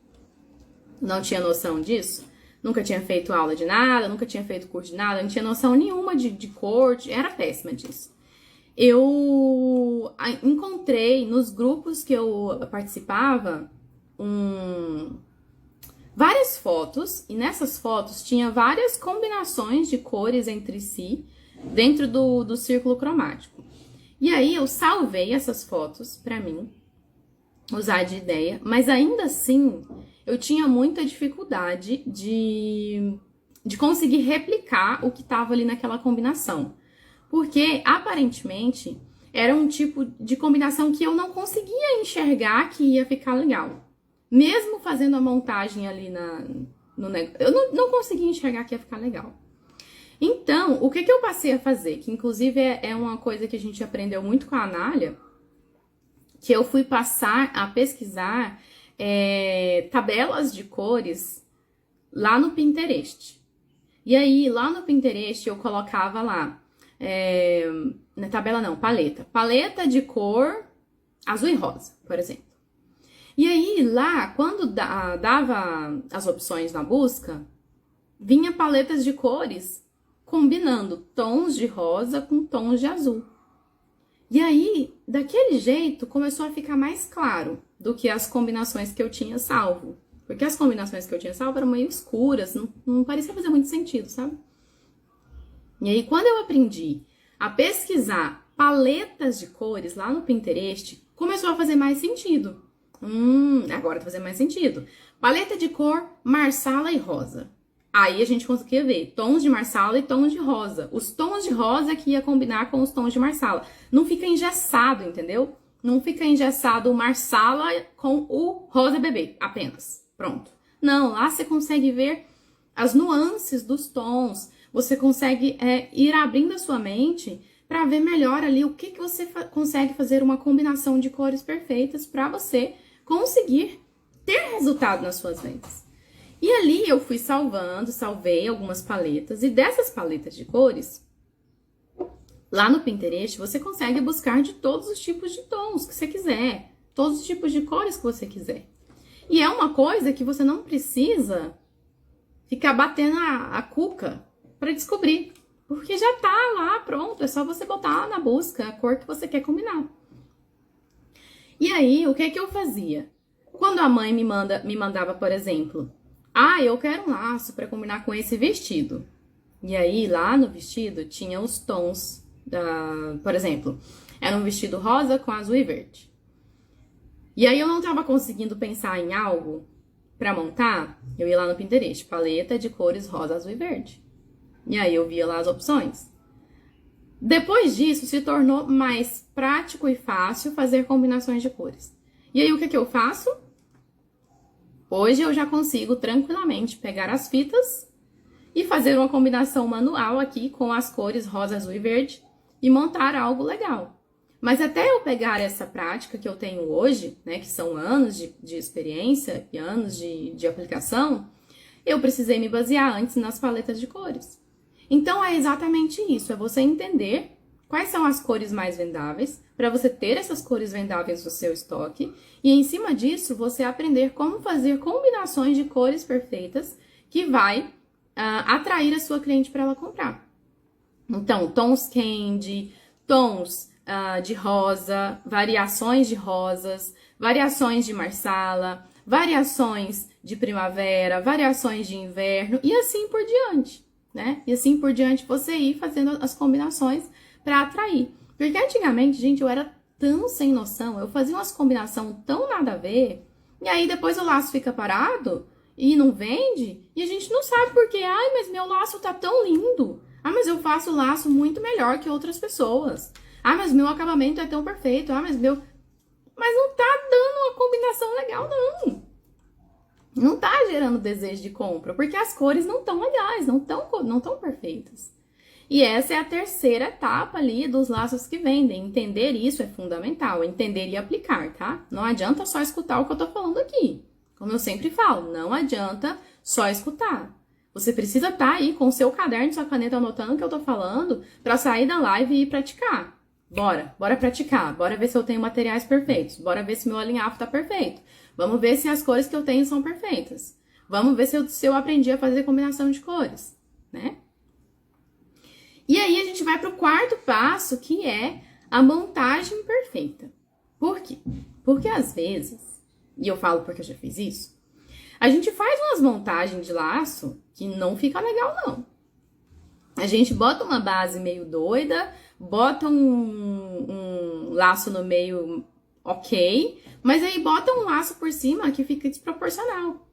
não tinha noção disso. Nunca tinha feito aula de nada, nunca tinha feito curso de nada, não tinha noção nenhuma de cor, era péssima disso. Eu encontrei nos grupos que eu participava várias fotos, e nessas fotos tinha várias combinações de cores entre si dentro do círculo cromático. E aí eu salvei essas fotos pra mim, usar de ideia, mas ainda assim eu tinha muita dificuldade de conseguir replicar o que estava ali naquela combinação. Porque, aparentemente, era um tipo de combinação que eu não conseguia enxergar que ia ficar legal. Mesmo fazendo a montagem ali no negócio, eu não conseguia enxergar que ia ficar legal. Então, o que eu passei a fazer? Que, inclusive, é uma coisa que a gente aprendeu muito com a Anália, que eu fui passar a pesquisar tabelas de cores lá no Pinterest. E aí, lá no Pinterest, eu colocava lá na tabela não, paleta. Paleta de cor azul e rosa, por exemplo. E aí, lá, quando dava as opções na busca, vinha paletas de cores combinando tons de rosa com tons de azul. E aí, daquele jeito, começou a ficar mais claro do que as combinações que eu tinha salvo. Porque as combinações que eu tinha salvo eram meio escuras, não parecia fazer muito sentido, sabe? E aí, quando eu aprendi a pesquisar paletas de cores lá no Pinterest, começou a fazer mais sentido. Agora tá fazendo mais sentido. Paleta de cor marsala e rosa. Aí a gente conseguia ver tons de marsala e tons de rosa. Os tons de rosa que ia combinar com os tons de marsala. Não fica engessado, entendeu? Não fica engessado o marsala com o rosa bebê, apenas. Pronto. Não, lá você consegue ver as nuances dos tons. Você consegue ir abrindo a sua mente para ver melhor ali o que você consegue fazer uma combinação de cores perfeitas para você conseguir ter resultado nas suas vendas. E ali eu fui salvei algumas paletas, e dessas paletas de cores, lá no Pinterest, você consegue buscar de todos os tipos de tons que você quiser, todos os tipos de cores que você quiser. E é uma coisa que você não precisa ficar batendo a cuca para descobrir, porque já tá lá pronto, é só você botar na busca a cor que você quer combinar. E aí, o que eu fazia? Quando a mãe me mandava, por exemplo, eu quero um laço para combinar com esse vestido. E aí, lá no vestido, tinha os tons, por exemplo, era um vestido rosa com azul e verde. E aí, eu não tava conseguindo pensar em algo para montar, eu ia lá no Pinterest, paleta de cores rosa, azul e verde. E aí, eu via lá as opções. Depois disso, se tornou mais prático e fácil fazer combinações de cores. E aí, o que eu faço? Hoje eu já consigo tranquilamente pegar as fitas e fazer uma combinação manual aqui com as cores rosa, azul e verde e montar algo legal. Mas até eu pegar essa prática que eu tenho hoje, né, que são anos de experiência e anos de aplicação, eu precisei me basear antes nas paletas de cores. Então é exatamente isso, é você entender quais são as cores mais vendáveis, para você ter essas cores vendáveis no seu estoque, e em cima disso você aprender como fazer combinações de cores perfeitas que vai atrair a sua cliente para ela comprar. Então, tons candy, tons de rosa, variações de rosas, variações de marsala, variações de primavera, variações de inverno e assim por diante, né? E assim por diante você ir fazendo as combinações para atrair. Porque antigamente, gente, eu era tão sem noção, eu fazia umas combinações tão nada a ver, e aí depois o laço fica parado e não vende, e a gente não sabe por quê. Ai, mas meu laço tá tão lindo. Ah, mas eu faço o laço muito melhor que outras pessoas. Ah, mas meu acabamento é tão perfeito. Ah, mas não tá dando uma combinação legal, não. Não tá gerando desejo de compra, porque as cores não tão legais, não tão perfeitas. E essa é a terceira etapa ali dos laços que vendem. Entender isso é fundamental, entender e aplicar, tá? Não adianta só escutar o que eu tô falando aqui. Como eu sempre falo, não adianta só escutar. Você precisa estar aí com o seu caderno, sua caneta, anotando o que eu tô falando, para sair da live e ir praticar. Bora praticar. Bora ver se eu tenho materiais perfeitos. Bora ver se meu alinhavo tá perfeito. Vamos ver se as cores que eu tenho são perfeitas. Vamos ver se eu aprendi a fazer combinação de cores, né? E aí a gente vai pro quarto passo, que é a montagem perfeita. Por quê? Porque às vezes, e eu falo porque eu já fiz isso, a gente faz umas montagens de laço que não fica legal, não. A gente bota uma base meio doida, bota um laço no meio ok, mas aí bota um laço por cima que fica desproporcional,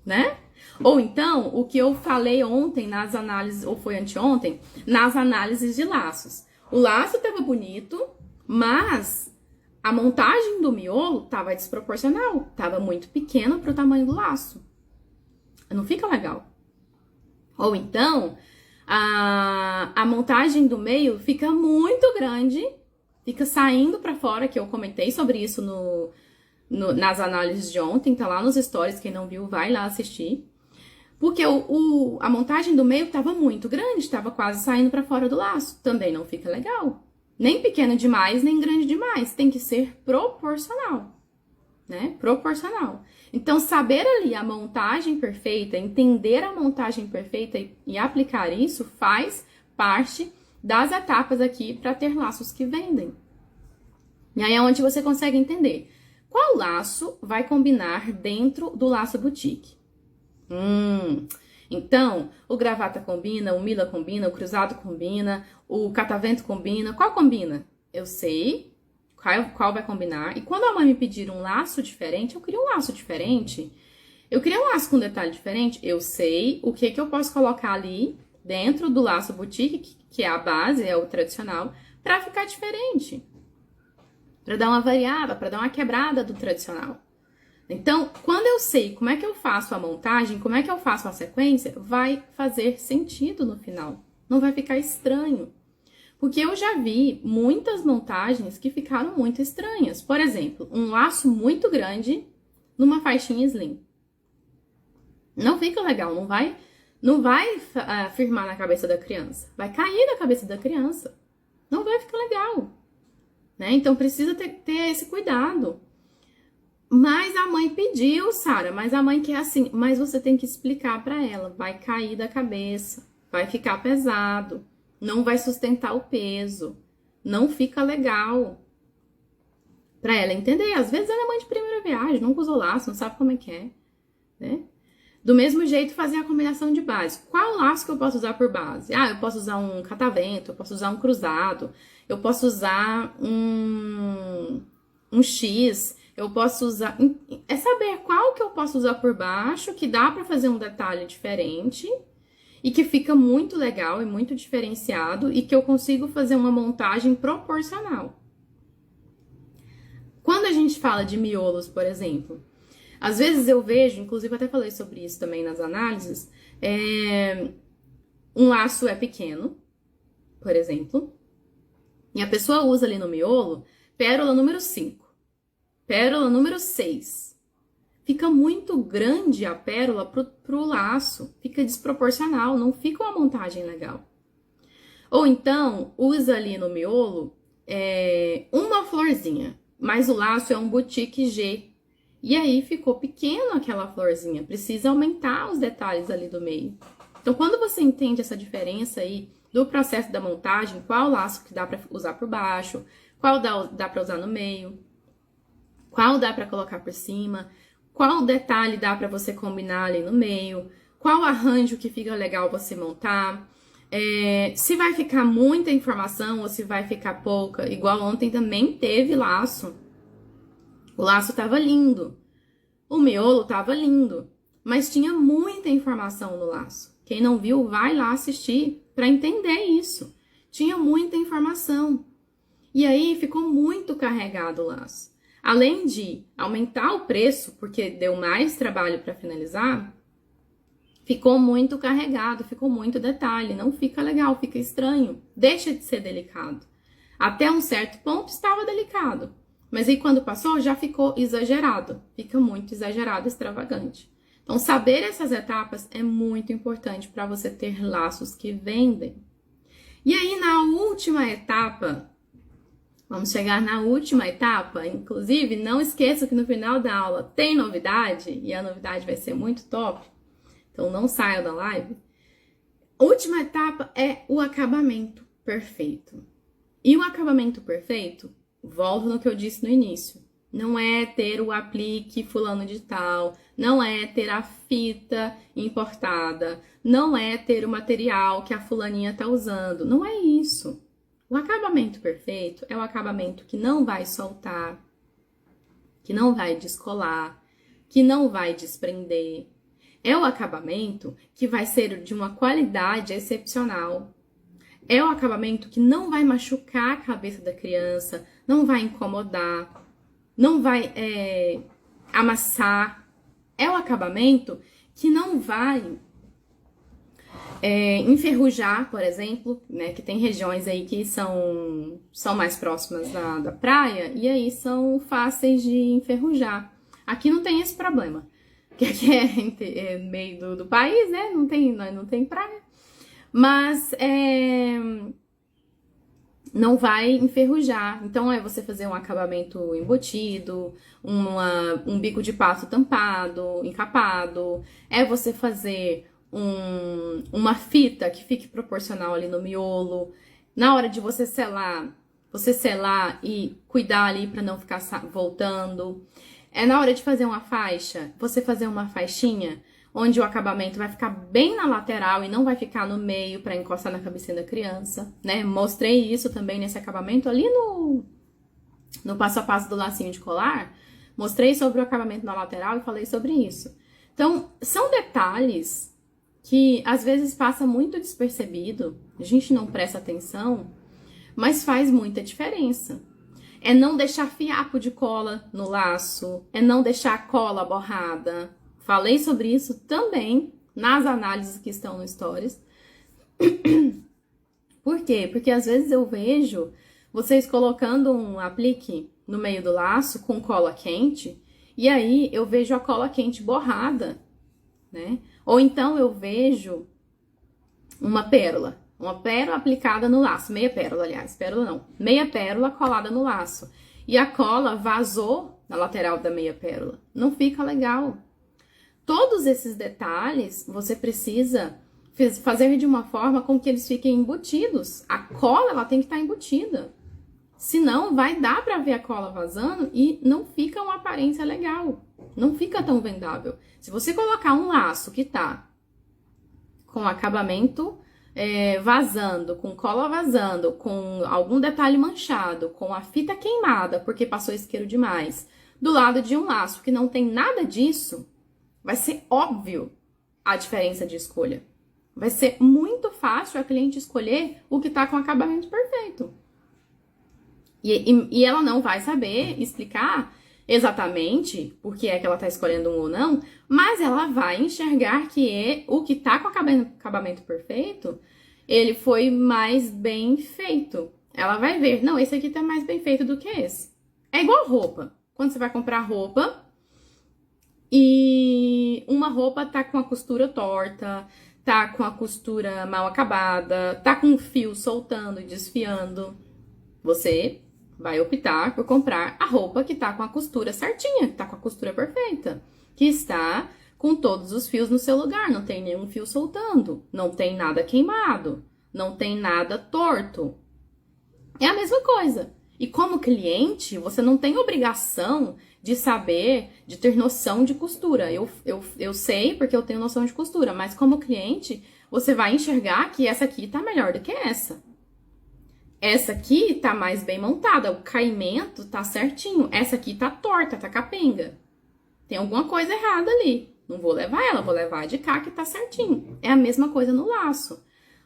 né? Ou então, o que eu falei ontem nas análises, ou foi anteontem, nas análises de laços. O laço tava bonito, mas a montagem do miolo tava desproporcional, tava muito pequeno pro tamanho do laço. Não fica legal. Ou então, a montagem do meio fica muito grande, fica saindo pra fora, que eu comentei sobre isso nas análises de ontem, tá lá nos stories, quem não viu vai lá assistir. Porque a montagem do meio tava muito grande, tava quase saindo pra fora do laço. Também não fica legal. Nem pequeno demais, nem grande demais. Tem que ser proporcional, né? Proporcional. Então, saber ali a montagem perfeita, entender a montagem perfeita e aplicar isso faz parte das etapas aqui para ter laços que vendem. E aí é onde você consegue entender qual laço vai combinar dentro do laço boutique. Então, o gravata combina, o mila combina, o cruzado combina, o catavento combina. Qual combina? Eu sei qual vai combinar. E quando a mãe me pedir um laço diferente, eu queria um laço diferente. Eu queria um laço com detalhe diferente. Eu sei o que eu posso colocar ali dentro do laço boutique, que é a base, é o tradicional, para ficar diferente. Para dar uma variada, para dar uma quebrada do tradicional. Então, quando eu sei como é que eu faço a montagem, como é que eu faço a sequência, vai fazer sentido no final. Não vai ficar estranho. Porque eu já vi muitas montagens que ficaram muito estranhas. Por exemplo, um laço muito grande numa faixinha slim. Não fica legal, não vai firmar na cabeça da criança. Vai cair na cabeça da criança. Não vai ficar legal. Né? Então, precisa ter esse cuidado. Mas a mãe pediu, Sara, mas a mãe quer assim. Mas você tem que explicar para ela. Vai cair da cabeça, vai ficar pesado, não vai sustentar o peso, não fica legal. Para ela entender. Às vezes ela é mãe de primeira viagem, nunca usou laço, não sabe como é que é. Né? Do mesmo jeito, fazer a combinação de base. Qual laço que eu posso usar por base? Eu posso usar um catavento, eu posso usar um cruzado, eu posso usar um X... Eu posso usar... É saber qual que eu posso usar por baixo, que dá pra fazer um detalhe diferente e que fica muito legal e muito diferenciado e que eu consigo fazer uma montagem proporcional. Quando a gente fala de miolos, por exemplo, às vezes eu vejo, inclusive eu até falei sobre isso também nas análises, um laço é pequeno, por exemplo, E a pessoa usa ali no miolo pérola número 5, pérola número 6. Fica muito grande a pérola pro laço, fica desproporcional, não fica uma montagem legal. Ou então, usa ali no miolo uma florzinha, mas o laço é um boutique G. E aí ficou pequeno aquela florzinha, precisa aumentar os detalhes ali do meio. Então, quando você entende essa diferença aí do processo da montagem, qual laço que dá para usar por baixo, qual dá para usar no meio, qual dá para colocar por cima, qual detalhe dá para você combinar ali no meio, qual arranjo que fica legal você montar, se vai ficar muita informação ou se vai ficar pouca. Igual ontem também teve laço. O laço tava lindo, o miolo tava lindo, mas tinha muita informação no laço. Quem não viu, vai lá assistir para entender isso. Tinha muita informação. E aí ficou muito carregado o laço. Além de aumentar o preço, porque deu mais trabalho para finalizar, ficou muito carregado, ficou muito detalhe. Não fica legal, fica estranho. Deixa de ser delicado. Até um certo ponto estava delicado. Mas aí quando passou, já ficou exagerado. Fica muito exagerado, extravagante. Então, saber essas etapas é muito importante para você ter laços que vendem. E aí, na última etapa, vamos chegar na última etapa. Inclusive, não esqueça que no final da aula tem novidade, e a novidade vai ser muito top. Então, não saia da live. A última etapa é o acabamento perfeito. E o acabamento perfeito, volto no que eu disse no início. Não é ter o aplique fulano de tal, não é ter a fita importada, não é ter o material que a fulaninha tá usando, não é isso. O acabamento perfeito é o acabamento que não vai soltar, que não vai descolar, que não vai desprender. É o acabamento que vai ser de uma qualidade excepcional. É o acabamento que não vai machucar a cabeça da criança, não vai incomodar, não vai amassar. É o acabamento que não vai enferrujar, por exemplo, né? Que tem regiões aí que são mais próximas da praia e aí são fáceis de enferrujar. Aqui não tem esse problema, porque aqui é meio do país, né? Não tem praia. Mas não vai enferrujar. Então, é você fazer um acabamento embutido, um bico de pato tampado, encapado. É você fazer uma fita que fique proporcional ali no miolo. Na hora de você selar e cuidar ali para não ficar voltando. É na hora de fazer uma faixa, você fazer uma faixinha onde o acabamento vai ficar bem na lateral e não vai ficar no meio para encostar na cabecinha da criança, né? Mostrei isso também nesse acabamento ali no passo a passo do lacinho de colar. Mostrei sobre o acabamento na lateral e falei sobre isso. Então, são detalhes que às vezes passa muito despercebido, a gente não presta atenção, mas faz muita diferença. É não deixar fiapo de cola no laço, é não deixar a cola borrada. Falei sobre isso também nas análises que estão no Stories. Por quê? Porque às vezes eu vejo vocês colocando um aplique no meio do laço com cola quente, e aí eu vejo a cola quente borrada, né? Ou então eu vejo uma pérola aplicada no laço, meia pérola, aliás, pérola não, meia pérola colada no laço, e a cola vazou na lateral da meia pérola. Não fica legal. Todos esses detalhes você precisa fazer de uma forma com que eles fiquem embutidos. A cola, ela tem que estar embutida. Senão, vai dar para ver a cola vazando e não fica uma aparência legal. Não fica tão vendável. Se você colocar um laço que tá com acabamento vazando, com cola vazando, com algum detalhe manchado, com a fita queimada porque passou isqueiro demais, do lado de um laço que não tem nada disso, vai ser óbvio a diferença de escolha. Vai ser muito fácil a cliente escolher o que tá com acabamento perfeito. E ela não vai saber explicar exatamente por que é que ela tá escolhendo um ou não, mas ela vai enxergar que o que tá com acabamento perfeito, ele foi mais bem feito. Ela vai ver, não, esse aqui tá mais bem feito do que esse. É igual roupa. Quando você vai comprar roupa e uma roupa tá com a costura torta, tá com a costura mal acabada, tá com o fio soltando e desfiando, você vai optar por comprar a roupa que tá com a costura certinha, que tá com a costura perfeita, que está com todos os fios no seu lugar, não tem nenhum fio soltando, não tem nada queimado, não tem nada torto. É a mesma coisa. E como cliente, você não tem obrigação de saber, de ter noção de costura. Eu sei porque eu tenho noção de costura, mas como cliente, você vai enxergar que essa aqui tá melhor do que essa. Essa aqui tá mais bem montada, o caimento tá certinho. Essa aqui tá torta, tá capenga. Tem alguma coisa errada ali. Não vou levar ela, vou levar a de cá que tá certinho. É a mesma coisa no laço.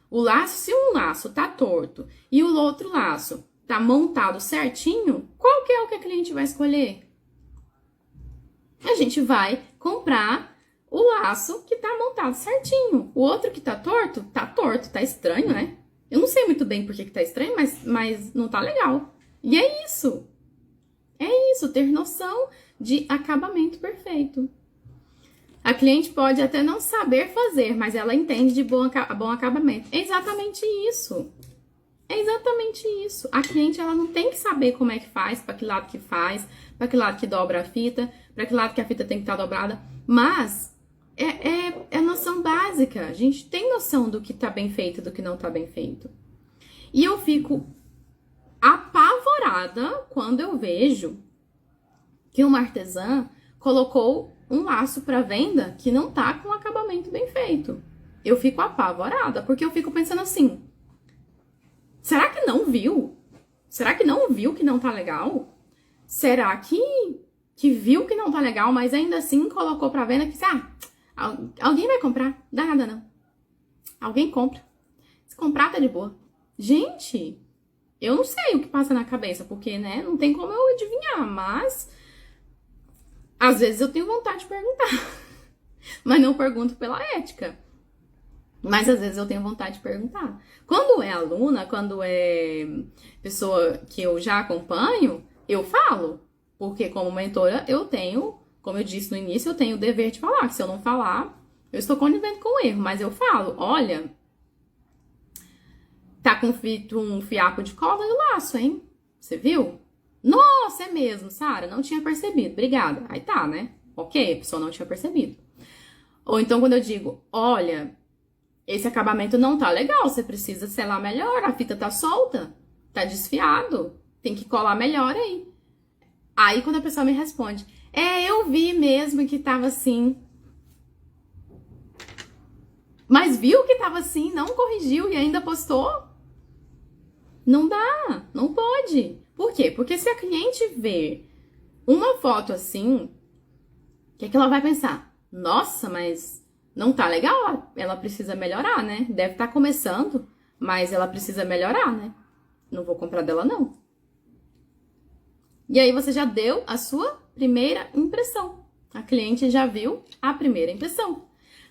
O laço, se um laço tá torto e o outro laço tá montado certinho, qual que é o que a cliente vai escolher? A gente vai comprar o laço que tá montado certinho. O outro que tá torto, tá estranho, né? Eu não sei muito bem por que tá estranho, mas não tá legal. E é isso. É isso, ter noção de acabamento perfeito. A cliente pode até não saber fazer, mas ela entende de bom acabamento. É exatamente isso. É exatamente isso. A cliente, ela não tem que saber como é que faz, para que lado que faz, para que lado que dobra a fita, para que lado que a fita tem que estar dobrada. Mas é noção básica. A gente tem noção do que tá bem feito e do que não tá bem feito. E eu fico apavorada quando eu vejo que uma artesã colocou um laço para venda que não tá com acabamento bem feito. Eu fico apavorada, porque eu fico pensando assim, será que não viu? Será que não viu que não tá legal? Será que viu que não tá legal, mas ainda assim colocou para venda que, alguém vai comprar? Dá nada não. Alguém compra. Se comprar, tá de boa. Gente, eu não sei o que passa na cabeça, porque, né, não tem como eu adivinhar, mas às vezes eu tenho vontade de perguntar, mas não pergunto pela ética. Mas às vezes eu tenho vontade de perguntar. Quando é aluna, quando é pessoa que eu já acompanho, eu falo. Porque como mentora, eu tenho, como eu disse no início, eu tenho o dever de falar. Que se eu não falar, eu estou conivente com o erro. Mas eu falo, olha, tá com um fiapo de cola no laço, hein? Você viu? Nossa, é mesmo, Sara, não tinha percebido. Obrigada. Aí tá, né? Ok, a pessoa não tinha percebido. Ou então quando eu digo, olha, esse acabamento não tá legal, você precisa selar melhor, a fita tá solta, tá desfiado, tem que colar melhor aí. Aí quando a pessoa me responde, eu vi mesmo que tava assim. Mas viu que tava assim, não corrigiu e ainda postou? Não dá, não pode. Por quê? Porque se a cliente ver uma foto assim, o que é que ela vai pensar? Nossa, mas não tá legal, ela precisa melhorar, né? Deve estar começando, mas ela precisa melhorar, né? Não vou comprar dela, não. E aí você já deu a sua primeira impressão. A cliente já viu a primeira impressão.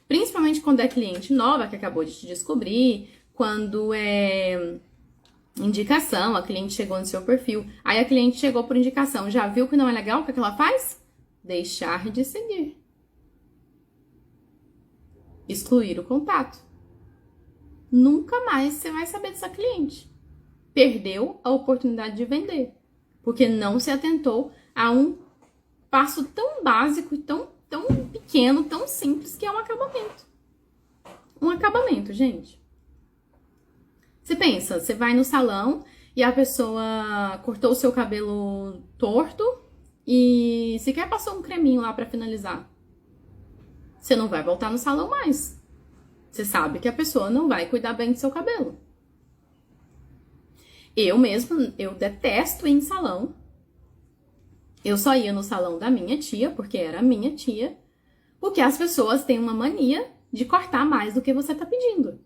Principalmente quando é cliente nova, que acabou de te descobrir, quando é indicação, a cliente chegou no seu perfil, aí a cliente chegou por indicação, já viu que não é legal, o que ela faz? Deixar de seguir. Excluir o contato. Nunca mais você vai saber dessa cliente. Perdeu a oportunidade de vender, porque não se atentou a um passo tão básico e tão pequeno, tão simples, que é um acabamento. Um acabamento, gente. Você pensa, você vai no salão e a pessoa cortou o seu cabelo torto e sequer passou um creminho lá pra finalizar. Você não vai voltar no salão mais. Você sabe que a pessoa não vai cuidar bem do seu cabelo. Eu mesma, eu detesto ir em salão. Eu só ia no salão da minha tia, porque era a minha tia, porque as pessoas têm uma mania de cortar mais do que você tá pedindo.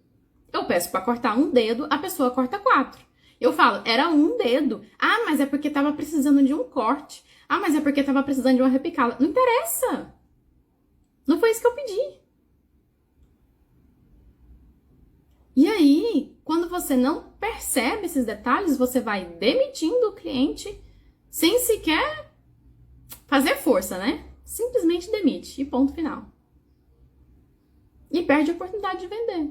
Eu peço pra cortar um dedo, a pessoa corta 4. Eu falo, era um dedo. Ah, mas é porque tava precisando de um corte. Ah, mas é porque tava precisando de uma repicada. Não interessa. Não foi isso que eu pedi. E aí, quando você não percebe esses detalhes, você vai demitindo o cliente sem sequer fazer força, né? Simplesmente demite e ponto final. E perde a oportunidade de vender.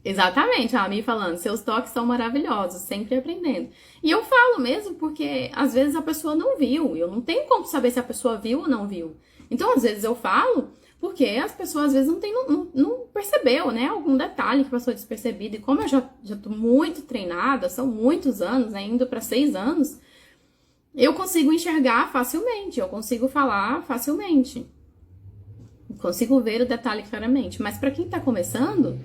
Exatamente, a Ami falando, seus toques são maravilhosos, sempre aprendendo. E eu falo mesmo porque às vezes a pessoa não viu, eu não tenho como saber se a pessoa viu ou não viu. Então, às vezes eu falo porque as pessoas às vezes não percebeu, né, algum detalhe que passou despercebido. E como eu já tô muito treinada, são muitos anos, né, indo para 6 anos, eu consigo enxergar facilmente, eu consigo falar facilmente. Consigo ver o detalhe claramente. Mas para quem tá começando,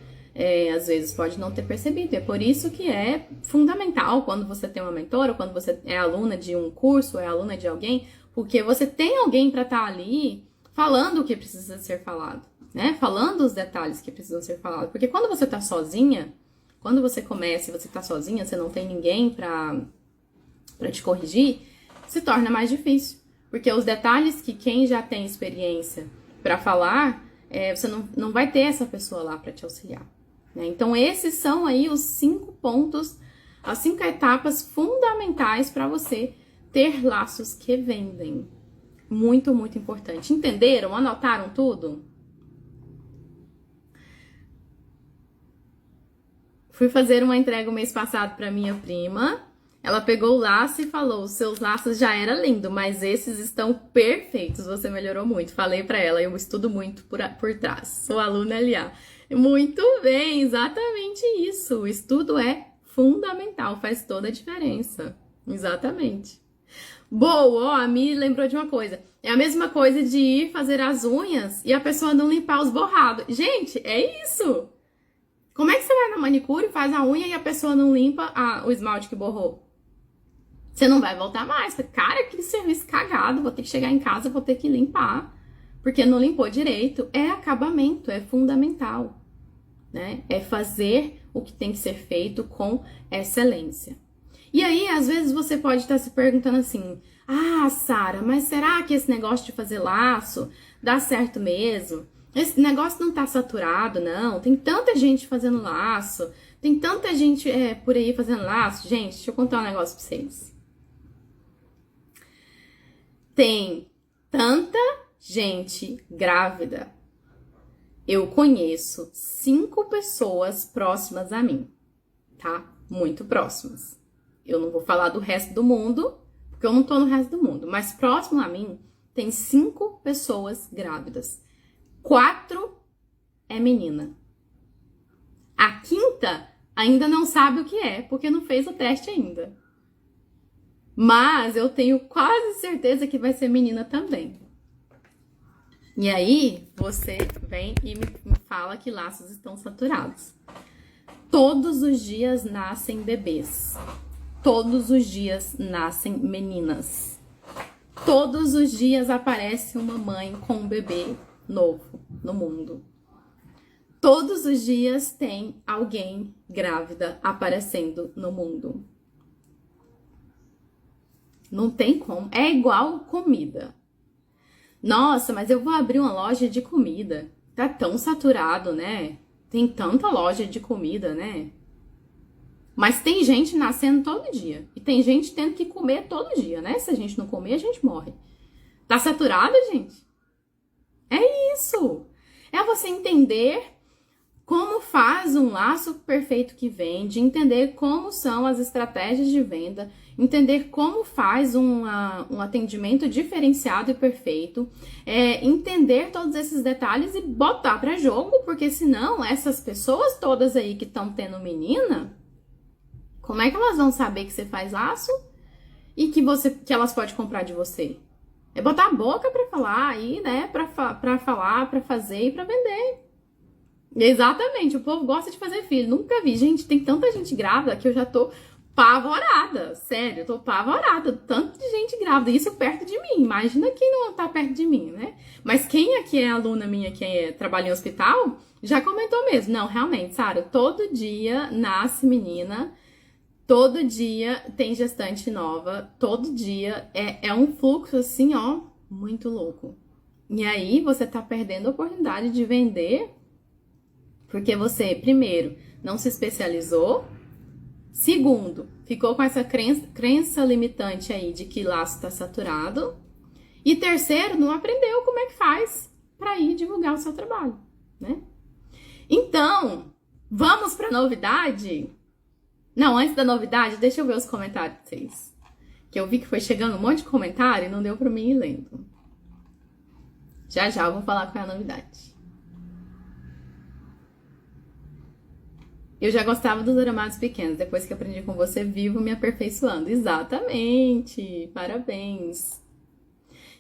às vezes pode não ter percebido. É por isso que é fundamental quando você tem uma mentora, quando você é aluna de um curso, é aluna de alguém, porque você tem alguém para estar ali falando o que precisa ser falado, né? Falando os detalhes que precisam ser falados. Porque quando você tá sozinha, quando você começa e você tá sozinha, você não tem ninguém para te corrigir, se torna mais difícil. Porque os detalhes que quem já tem experiência para falar, você não vai ter essa pessoa lá para te auxiliar. Né? Então, esses são aí os 5 pontos, as 5 etapas fundamentais para você ter laços que vendem. Muito, muito importante. Entenderam? Anotaram tudo? Fui fazer uma entrega o mês passado para minha prima. Ela pegou o laço e falou, os seus laços já era lindo, mas esses estão perfeitos, você melhorou muito. Falei para ela, eu estudo muito por trás, sou aluna LA. Muito bem, exatamente isso. O estudo é fundamental, faz toda a diferença. Exatamente. Boa, ó, a Mi lembrou de uma coisa. É a mesma coisa de ir fazer as unhas e a pessoa não limpar os borrados. Gente, é isso! Como é que você vai na manicure, faz a unha e a pessoa não limpa o esmalte que borrou? Você não vai voltar mais. Cara, que serviço cagado. Vou ter que chegar em casa, vou ter que limpar. Porque não limpou direito. É acabamento, é fundamental. Né? É fazer o que tem que ser feito com excelência. E aí, às vezes, você pode estar se perguntando assim, ah, Sara, mas será que esse negócio de fazer laço dá certo mesmo? Esse negócio não tá saturado, não. Tem tanta gente fazendo laço. Tem tanta gente por aí fazendo laço. Gente, deixa eu contar um negócio pra vocês. Tem tanta gente grávida. Eu conheço 5 pessoas próximas a mim, tá? Muito próximas. Eu não vou falar do resto do mundo, porque eu não tô no resto do mundo. Mas próximo a mim, tem 5 pessoas grávidas. 4 é menina. A 5ª ainda não sabe o que é, porque não fez o teste ainda. Mas eu tenho quase certeza que vai ser menina também. E aí, você vem e me fala que laços estão saturados. Todos os dias nascem bebês. Todos os dias nascem meninas. Todos os dias aparece uma mãe com um bebê novo no mundo. Todos os dias tem alguém grávida aparecendo no mundo. Não tem como. É igual comida. Nossa, mas eu vou abrir uma loja de comida. Tá tão saturado, né? Tem tanta loja de comida, né? Mas tem gente nascendo todo dia. E tem gente tendo que comer todo dia, né? Se a gente não comer, a gente morre. Tá saturado, gente? É isso. É você entender como faz um laço perfeito que vende, entender como são as estratégias de venda, entender como faz um atendimento diferenciado e perfeito, entender todos esses detalhes e botar para jogo, porque senão essas pessoas todas aí que estão tendo menina, como é que elas vão saber que você faz laço e que elas podem comprar de você? É botar a boca para falar aí, né? Para falar, para fazer e para vender. Exatamente, o povo gosta de fazer filho. Nunca vi, gente, tem tanta gente grávida que eu já tô pavorada. Sério, eu tô pavorada. Tanto de gente grávida, isso perto de mim. Imagina quem não tá perto de mim, né? Mas quem aqui é aluna minha, quem trabalha em hospital, já comentou mesmo. Não, realmente, Sara, todo dia nasce menina, todo dia tem gestante nova, todo dia é um fluxo assim, ó, muito louco. E aí você tá perdendo a oportunidade de vender Porque você, primeiro, não se especializou. Segundo, ficou com essa crença limitante aí de que laço está saturado. E terceiro, não aprendeu como é que faz para ir divulgar o seu trabalho, né? Então, vamos para a novidade? Não, antes da novidade, deixa eu ver os comentários de vocês. Que eu vi que foi chegando um monte de comentário e não deu para mim ir lendo. Já já eu vou falar qual é a novidade. Eu já gostava dos gramados pequenos. Depois que aprendi com você, vivo me aperfeiçoando. Exatamente! Parabéns!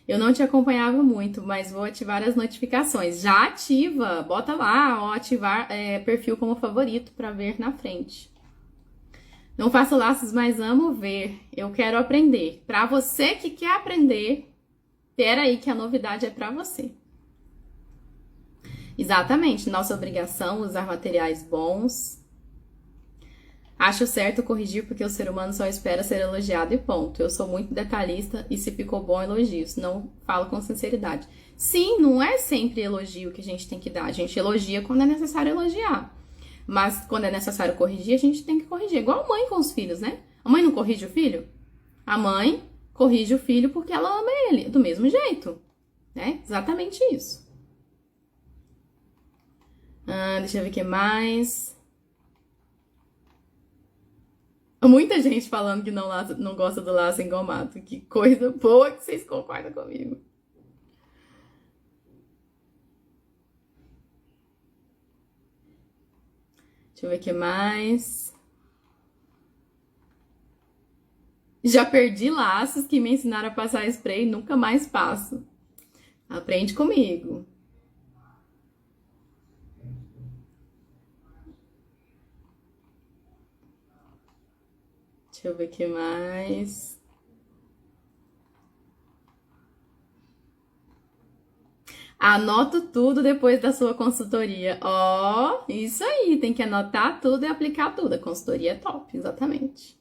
Eu não te acompanhava muito, mas vou ativar as notificações. Já ativa! Bota lá, ó, ativar perfil como favorito para ver na frente. Não faço laços, mas amo ver. Eu quero aprender. Para você que quer aprender, espera aí que a novidade é para você. Exatamente, nossa obrigação usar materiais bons. Acho certo corrigir porque o ser humano só espera ser elogiado e ponto. Eu sou muito detalhista e se ficou bom, elogio. Senão, falo com sinceridade. Sim, não é sempre elogio que a gente tem que dar. A gente elogia quando é necessário elogiar. Mas quando é necessário corrigir, a gente tem que corrigir. Igual a mãe com os filhos, né? A mãe não corrige o filho? A mãe corrige o filho porque ela ama ele. Do mesmo jeito, né? Exatamente isso. Deixa eu ver o que mais... Muita gente falando que não gosta do laço engomado. Que coisa boa que vocês concordam comigo. Deixa eu ver o que mais. Já perdi laços que me ensinaram a passar spray e nunca mais passo. Aprende comigo. Deixa eu ver o que mais. Anoto tudo depois da sua consultoria. Ó, isso aí, tem que anotar tudo e aplicar tudo. A consultoria é top, exatamente.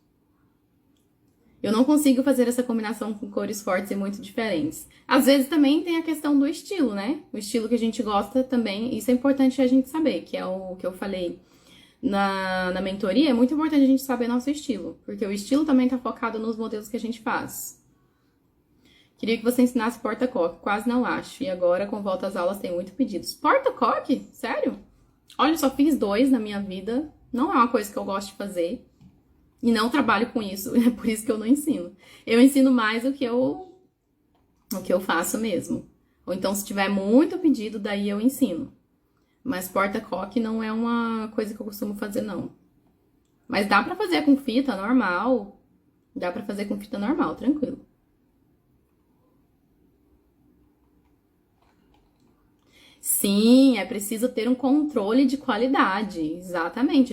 Eu não consigo fazer essa combinação com cores fortes e muito diferentes. Às vezes também tem a questão do estilo, né? O estilo que a gente gosta também, isso é importante a gente saber, que é o que eu falei na mentoria. É muito importante a gente saber nosso estilo, porque o estilo também tá focado nos modelos que a gente faz. Queria que você ensinasse porta-coque, quase não acho. E agora, com volta às aulas, tem muito pedidos. Porta-coque? Sério? Olha, eu só fiz 2 na minha vida. Não é uma coisa que eu gosto de fazer. E não trabalho com isso. É por isso que eu não ensino. Eu ensino mais o que eu faço mesmo. Ou então, se tiver muito pedido, daí eu ensino. Mas porta-coque não é uma coisa que eu costumo fazer, não. Mas dá pra fazer com fita normal. Dá pra fazer com fita normal, tranquilo. Sim, é preciso ter um controle de qualidade, exatamente.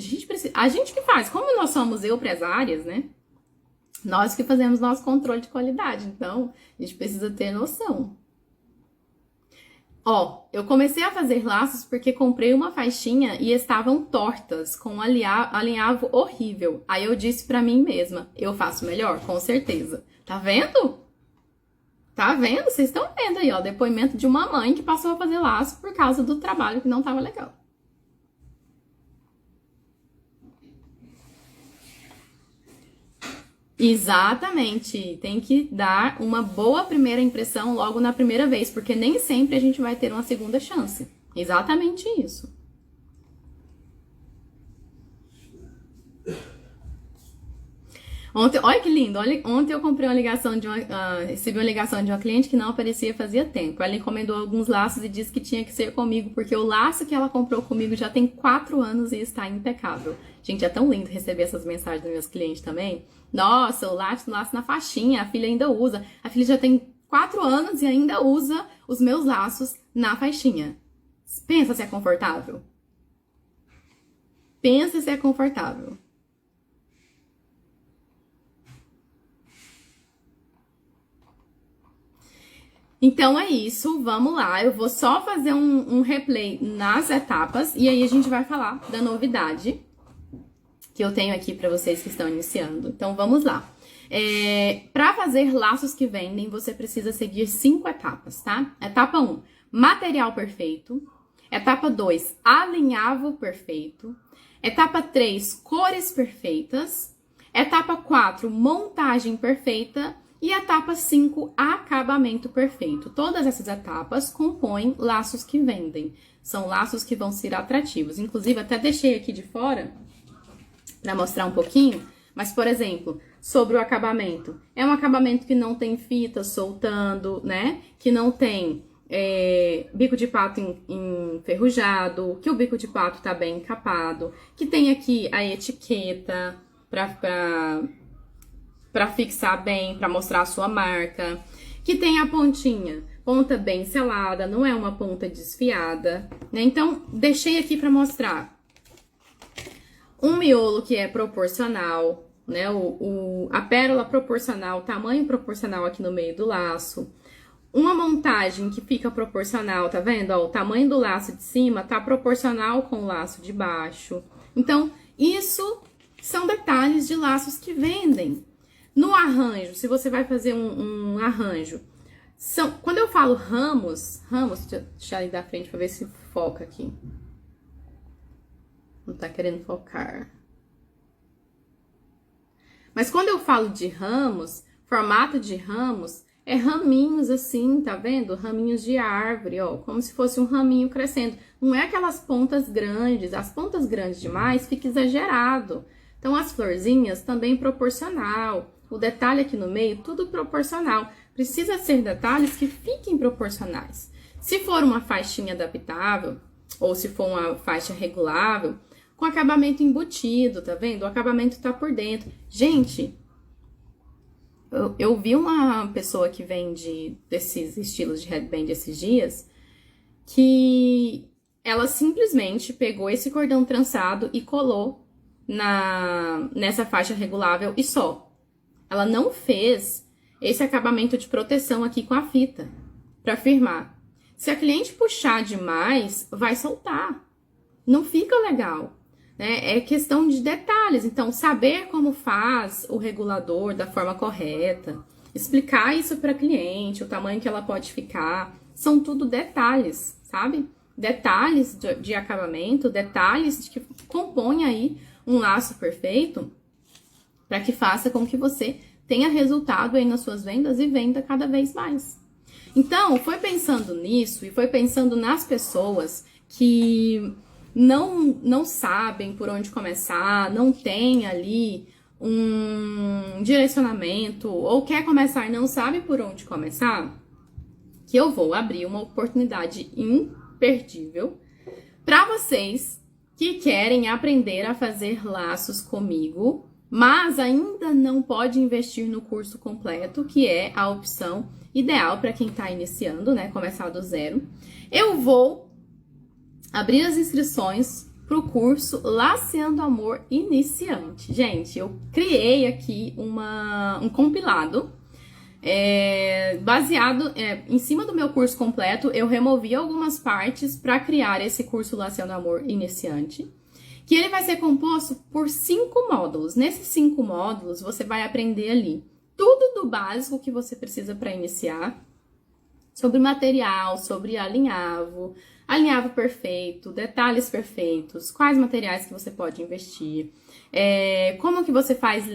A gente que faz, como nós somos empresárias, né? Nós que fazemos nosso controle de qualidade, então a gente precisa ter noção. Ó, eu comecei a fazer laços porque comprei uma faixinha e estavam tortas, com um alinhavo horrível. Aí eu disse pra mim mesma, eu faço melhor, com certeza. Tá vendo? Tá vendo? Vocês estão vendo aí, ó, depoimento de uma mãe que passou a fazer laço por causa do trabalho que não tava legal. Exatamente, tem que dar uma boa primeira impressão logo na primeira vez, porque nem sempre a gente vai ter uma segunda chance. Exatamente isso. Ontem, olha que lindo, ontem eu comprei recebi uma ligação de uma cliente que não aparecia fazia tempo. Ela encomendou alguns laços e disse que tinha que ser comigo, porque o laço que ela comprou comigo já tem 4 anos e está impecável. Gente, é tão lindo receber essas mensagens dos meus clientes também. Nossa, o laço na faixinha, a filha ainda usa. A filha já tem 4 anos e ainda usa os meus laços na faixinha. Pensa se é confortável. Pensa se é confortável. Então é isso, vamos lá. Eu vou só fazer um replay nas etapas e aí a gente vai falar da novidade que eu tenho aqui para vocês que estão iniciando. Então vamos lá. Para fazer laços que vendem, você precisa seguir 5 etapas, tá? Etapa 1, material perfeito. Etapa 2, alinhavo perfeito. Etapa 3, cores perfeitas. Etapa 4, montagem perfeita. E etapa 5, acabamento perfeito. Todas essas etapas compõem laços que vendem. São laços que vão ser atrativos. Inclusive, até deixei aqui de fora para mostrar um pouquinho. Mas, por exemplo, sobre o acabamento. É um acabamento que não tem fita soltando, né? Que não tem bico de pato enferrujado, que o bico de pato tá bem encapado, que tem aqui a etiqueta para fixar bem, para mostrar a sua marca, que tem a ponta bem selada, não é uma ponta desfiada, né? Então, deixei aqui para mostrar um miolo que é proporcional, né? A pérola proporcional, tamanho proporcional aqui no meio do laço. Uma montagem que fica proporcional, tá vendo? Ó, o tamanho do laço de cima tá proporcional com o laço de baixo. Então, isso são detalhes de laços que vendem. No arranjo, se você vai fazer um arranjo, quando eu falo ramos, deixa eu deixar ele da frente pra ver se foca aqui. Não tá querendo focar. Mas quando eu falo de ramos, formato de ramos, é raminhos assim, tá vendo? Raminhos de árvore, ó, como se fosse um raminho crescendo. Não é aquelas pontas grandes, as pontas grandes demais fica exagerado. Então, as florzinhas também proporcional. O detalhe aqui no meio, tudo proporcional. Precisa ser detalhes que fiquem proporcionais. Se for uma faixinha adaptável, ou se for uma faixa regulável, com acabamento embutido, tá vendo? O acabamento tá por dentro. Gente, eu vi uma pessoa que vende desses estilos de headband esses dias, que ela simplesmente pegou esse cordão trançado e colou nessa faixa regulável e só. Ela não fez esse acabamento de proteção aqui com a fita para firmar. Se a cliente puxar demais, vai soltar. Não fica legal. Né? É questão de detalhes. Então, saber como faz o regulador da forma correta, explicar isso para a cliente, o tamanho que ela pode ficar, são tudo detalhes, sabe? Detalhes de acabamento, detalhes que compõem aí um laço perfeito para que faça com que você tenha resultado aí nas suas vendas e venda cada vez mais. Então, foi pensando nisso e foi pensando nas pessoas que não sabem por onde começar, não tem ali um direcionamento, ou quer começar e não sabe por onde começar, que eu vou abrir uma oportunidade imperdível para vocês que querem aprender a fazer laços comigo, mas ainda não pode investir no curso completo, que é a opção ideal para quem está iniciando, né? Começar do zero. Eu vou abrir as inscrições para o curso Laceando Amor Iniciante. Gente, eu criei aqui um compilado baseado em cima do meu curso completo. Eu removi algumas partes para criar esse curso Laceando Amor Iniciante, que ele vai ser composto por 5 módulos. Nesses 5 módulos, você vai aprender ali tudo do básico que você precisa para iniciar, sobre material, sobre alinhavo perfeito, detalhes perfeitos, quais materiais que você pode investir, como que você faz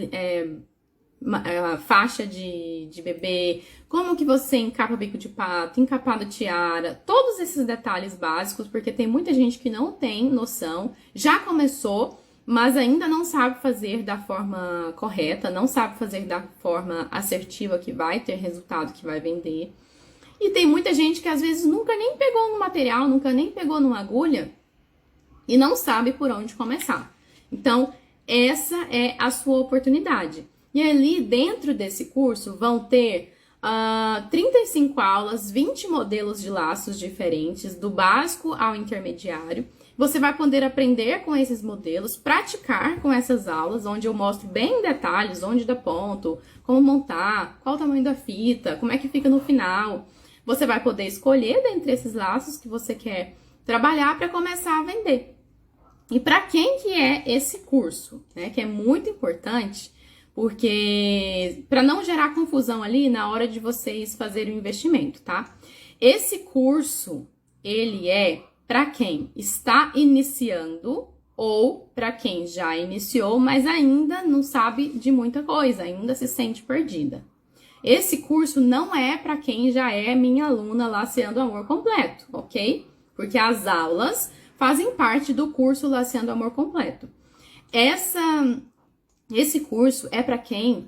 faixa de bebê, como que você encapa bico de pato, encapado tiara, todos esses detalhes básicos, porque tem muita gente que não tem noção, já começou, mas ainda não sabe fazer da forma correta, não sabe fazer da forma assertiva que vai ter resultado, que vai vender. E tem muita gente que às vezes nunca nem pegou no material, nunca nem pegou numa agulha e não sabe por onde começar. Então, essa é a sua oportunidade. E ali dentro desse curso vão ter 35 aulas, 20 modelos de laços diferentes, do básico ao intermediário. Você vai poder aprender com esses modelos, praticar com essas aulas, onde eu mostro bem em detalhes, onde dá ponto, como montar, qual o tamanho da fita, como é que fica no final. Você vai poder escolher dentre esses laços que você quer trabalhar para começar a vender. E para quem que é esse curso, né? Que é muito importante, porque para não gerar confusão ali na hora de vocês fazerem o investimento, tá? Esse curso, ele é para quem está iniciando ou para quem já iniciou, mas ainda não sabe de muita coisa, ainda se sente perdida. Esse curso não é para quem já é minha aluna Laceando Amor Completo, ok? Porque as aulas fazem parte do curso Laceando Amor Completo. Esse curso é para quem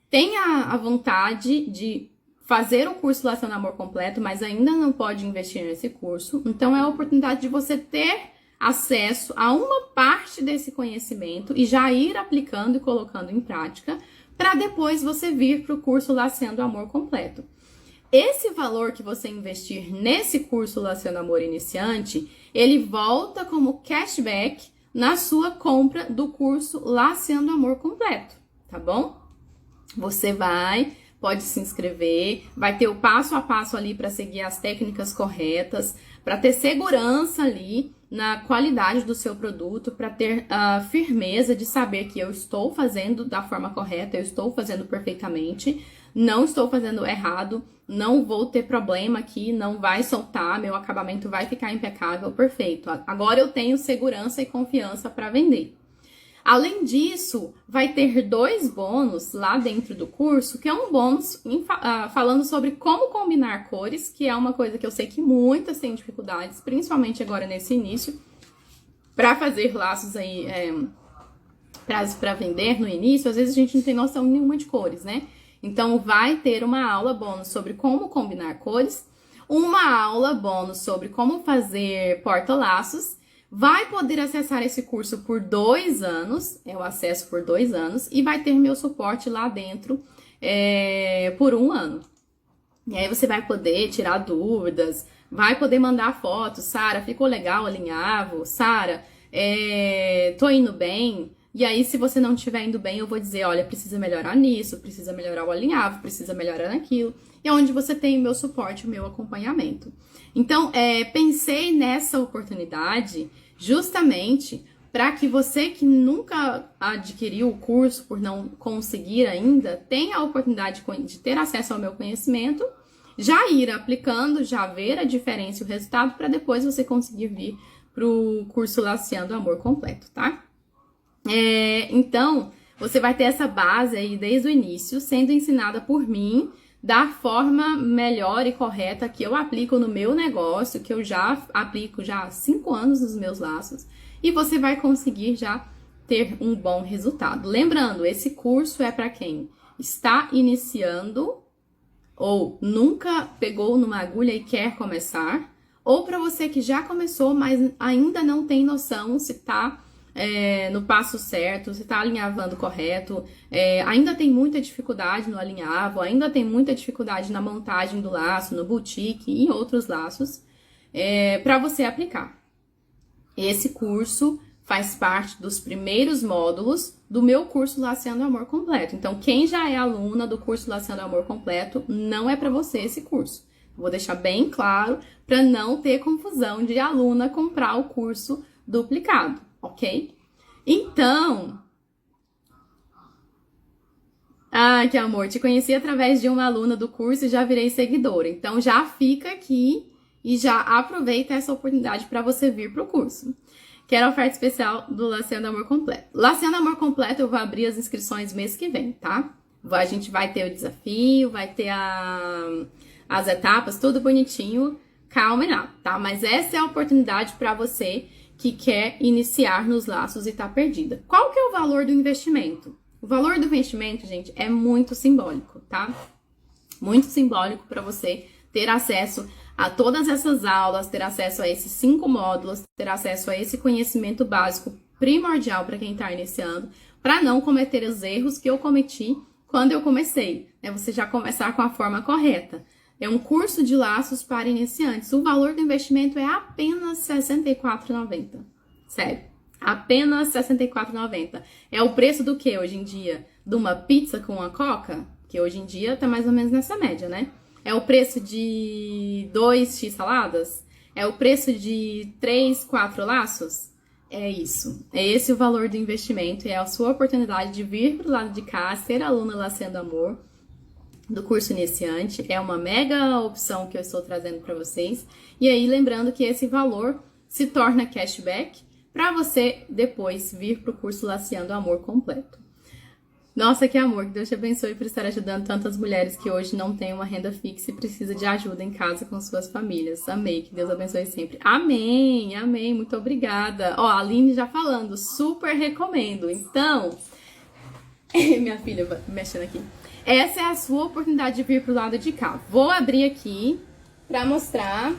tem a vontade de fazer o curso Laceando Amor Completo, mas ainda não pode investir nesse curso. Então, é a oportunidade de você ter acesso a uma parte desse conhecimento e já ir aplicando e colocando em prática, para depois você vir para o curso Laceando Amor Completo. Esse valor que você investir nesse curso Laceando Amor Iniciante, ele volta como cashback na sua compra do curso Laceando Amor Completo, tá bom? Você pode se inscrever, vai ter o passo a passo ali para seguir as técnicas corretas, para ter segurança ali na qualidade do seu produto, para ter a firmeza de saber que eu estou fazendo da forma correta, eu estou fazendo perfeitamente, não estou fazendo errado, não vou ter problema aqui, não vai soltar, meu acabamento vai ficar impecável, perfeito. Agora eu tenho segurança e confiança para vender. Além disso, vai ter 2 bônus lá dentro do curso, que é um bônus falando sobre como combinar cores, que é uma coisa que eu sei que muitas têm dificuldades, principalmente agora nesse início, para fazer laços aí, para vender no início, às vezes a gente não tem noção nenhuma de cores, né? Então, vai ter uma aula bônus sobre como combinar cores, uma aula bônus sobre como fazer porta-laços. Vai poder acessar esse curso por 2 anos, é o acesso por 2 anos, e vai ter meu suporte lá dentro por 1 ano. E aí você vai poder tirar dúvidas, vai poder mandar fotos, Sara, ficou legal o alinhavo, Sara, tô indo bem. E aí, se você não estiver indo bem, eu vou dizer, olha, precisa melhorar nisso, precisa melhorar o alinhavo, precisa melhorar naquilo. E é onde você tem o meu suporte, o meu acompanhamento. Então, pensei nessa oportunidade justamente para que você que nunca adquiriu o curso por não conseguir ainda, tenha a oportunidade de ter acesso ao meu conhecimento, já ir aplicando, já ver a diferença e o resultado, para depois você conseguir vir para o curso Laceando Amor Completo, tá? Então, você vai ter essa base aí desde o início, sendo ensinada por mim, da forma melhor e correta que eu aplico no meu negócio, que eu já aplico já há 5 anos nos meus laços, e você vai conseguir já ter um bom resultado. Lembrando, esse curso é para quem está iniciando ou nunca pegou numa agulha e quer começar, ou para você que já começou, mas ainda não tem noção se está no passo certo, se está alinhavando correto, ainda tem muita dificuldade no alinhavo, ainda tem muita dificuldade na montagem do laço, no boutique e em outros laços, para você aplicar. Esse curso faz parte dos primeiros módulos do meu curso Laceando Amor Completo. Então, quem já é aluna do curso Laceando Amor Completo, não é para você esse curso. Vou deixar bem claro para não ter confusão de aluna comprar o curso duplicado. Ok? Então, que amor, te conheci através de uma aluna do curso e já virei seguidora. Então, já fica aqui e já aproveita essa oportunidade para você vir para o curso. Quero a oferta especial do Laceando Amor Completo. Laceando Amor Completo, eu vou abrir as inscrições mês que vem, tá? A gente vai ter o desafio, vai ter as etapas, tudo bonitinho. Calma lá, tá? Mas essa é a oportunidade para você que quer iniciar nos laços e tá perdida. Qual que é o valor do investimento? O valor do investimento, gente, é muito simbólico, tá? Muito simbólico para você ter acesso a todas essas aulas, ter acesso a esses 5 módulos, ter acesso a esse conhecimento básico primordial para quem está iniciando, para não cometer os erros que eu cometi quando eu comecei, né? Você já começar com a forma correta. É um curso de laços para iniciantes. O valor do investimento é apenas R$ 64,90. Sério, apenas R$ 64,90. É o preço do que hoje em dia? De uma pizza com uma coca? Que hoje em dia tá mais ou menos nessa média, né? É o preço de 2 x-saladas? É o preço de 3, 4 laços? É isso. É esse o valor do investimento. É a sua oportunidade de vir pro lado de cá, ser aluna Laceando Amor, do curso iniciante. É uma mega opção que eu estou trazendo para vocês. E aí, lembrando que esse valor se torna cashback para você depois vir para o curso Laceando Amor completo. Nossa, que amor, que Deus te abençoe por estar ajudando tantas mulheres que hoje não têm uma renda fixa e precisam de ajuda em casa com suas famílias. Amei, que Deus abençoe sempre. Amém, amém, muito obrigada. Ó, a Aline já falando, super recomendo. Então, minha filha mexendo aqui. Essa é a sua oportunidade de vir pro lado de cá. Vou abrir aqui para mostrar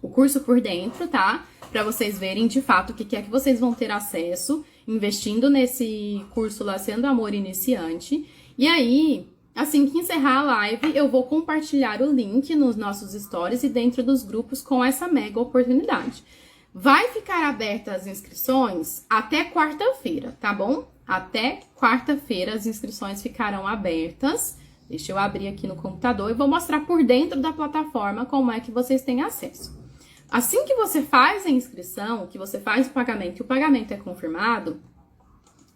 o curso por dentro, tá? Para vocês verem de fato o que é que vocês vão ter acesso investindo nesse curso Laceando Amor Iniciante. E aí, assim que encerrar a live, eu vou compartilhar o link nos nossos stories e dentro dos grupos com essa mega oportunidade. Vai ficar aberta as inscrições até quarta-feira, tá bom? Até quarta-feira as inscrições ficarão abertas. Deixa eu abrir aqui no computador e vou mostrar por dentro da plataforma como é que vocês têm acesso. Assim que você faz a inscrição, que você faz o pagamento, que o pagamento é confirmado,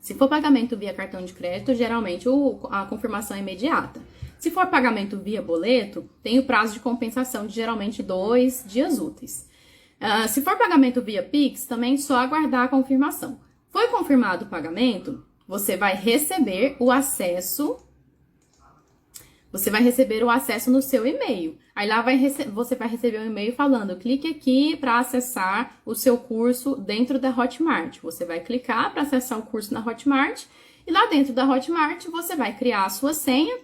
se for pagamento via cartão de crédito, geralmente a confirmação é imediata. Se for pagamento via boleto, tem o prazo de compensação de geralmente 2 dias úteis. Se for pagamento via Pix, também só aguardar a confirmação. Foi confirmado o pagamento, você vai receber o acesso. Você vai receber o acesso no seu e-mail. Aí lá você vai receber um e-mail falando, clique aqui para acessar o seu curso dentro da Hotmart. Você vai clicar para acessar o curso na Hotmart. E lá dentro da Hotmart você vai criar a sua senha,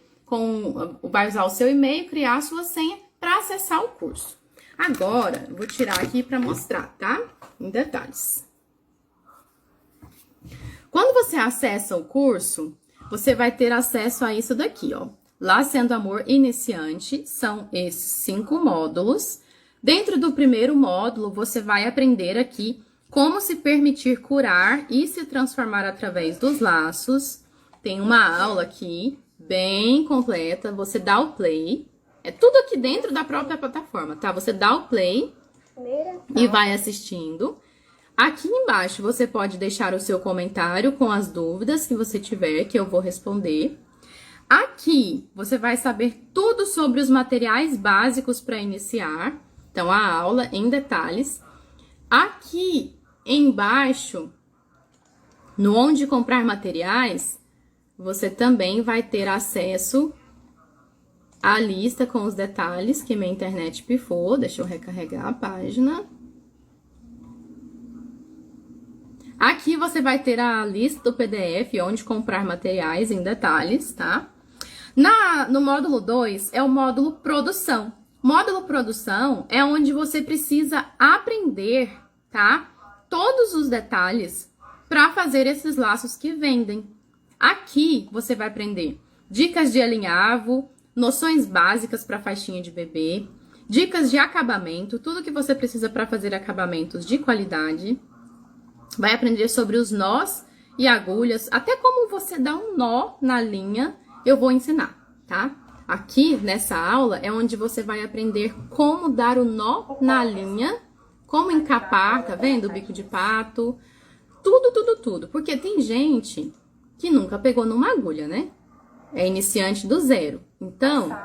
vai usar o seu e-mail, criar a sua senha para acessar o curso. Agora, eu vou tirar aqui para mostrar, tá? Em detalhes. Quando você acessa o curso, você vai ter acesso a isso daqui, ó. Laceando Amor Iniciante, são esses 5 módulos. Dentro do primeiro módulo, você vai aprender aqui como se permitir curar e se transformar através dos laços. Tem uma aula aqui, bem completa, você dá o play. É tudo aqui dentro da própria plataforma, tá? Você dá o play e vai assistindo. Aqui embaixo, você pode deixar o seu comentário com as dúvidas que você tiver, que eu vou responder. Aqui, você vai saber tudo sobre os materiais básicos para iniciar. Então, a aula em detalhes. Aqui embaixo, no onde comprar materiais, você também vai ter acesso à lista com os detalhes que minha internet pifou. Deixa eu recarregar a página. Aqui você vai ter a lista do PDF, onde comprar materiais em detalhes, tá? No módulo 2 é o módulo Produção. Módulo Produção é onde você precisa aprender, tá? Todos os detalhes para fazer esses laços que vendem. Aqui você vai aprender dicas de alinhavo, noções básicas para faixinha de bebê, dicas de acabamento, tudo que você precisa para fazer acabamentos de qualidade. Vai aprender sobre os nós e agulhas, até como você dá um nó na linha, eu vou ensinar, tá? Aqui, nessa aula, é onde você vai aprender como dar o nó na linha, como encapar, tá vendo? O bico de pato, tudo. Porque tem gente que nunca pegou numa agulha, né? É iniciante do zero. Então,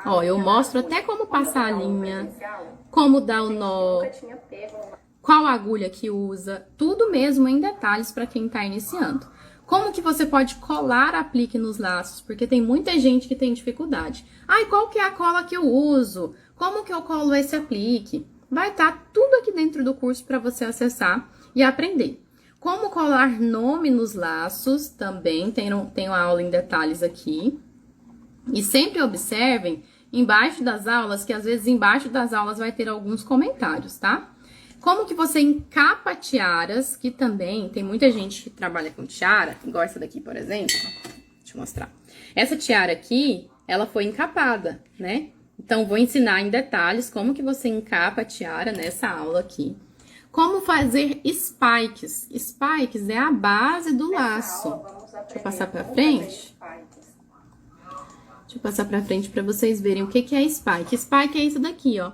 ó, eu mostro até como passar a linha, como dar o nó, qual agulha que usa, tudo mesmo em detalhes para quem tá iniciando. Como que você pode colar aplique nos laços, porque tem muita gente que tem dificuldade. Ai, qual que é a cola que eu uso? Como que eu colo esse aplique? Vai estar tudo aqui dentro do curso para você acessar e aprender. Como colar nome nos laços, também tem uma aula em detalhes aqui. E sempre observem embaixo das aulas, que às vezes embaixo das aulas vai ter alguns comentários, tá? Como que você encapa tiaras, que também tem muita gente que trabalha com tiara, igual essa daqui, por exemplo. Deixa eu mostrar. Essa tiara aqui, ela foi encapada, né? Então, vou ensinar em detalhes como que você encapa a tiara nessa aula aqui. Como fazer spikes. Spikes é a base do laço. Deixa eu passar pra frente. Deixa eu passar pra frente pra vocês verem o que é spike. Spike é isso daqui, ó.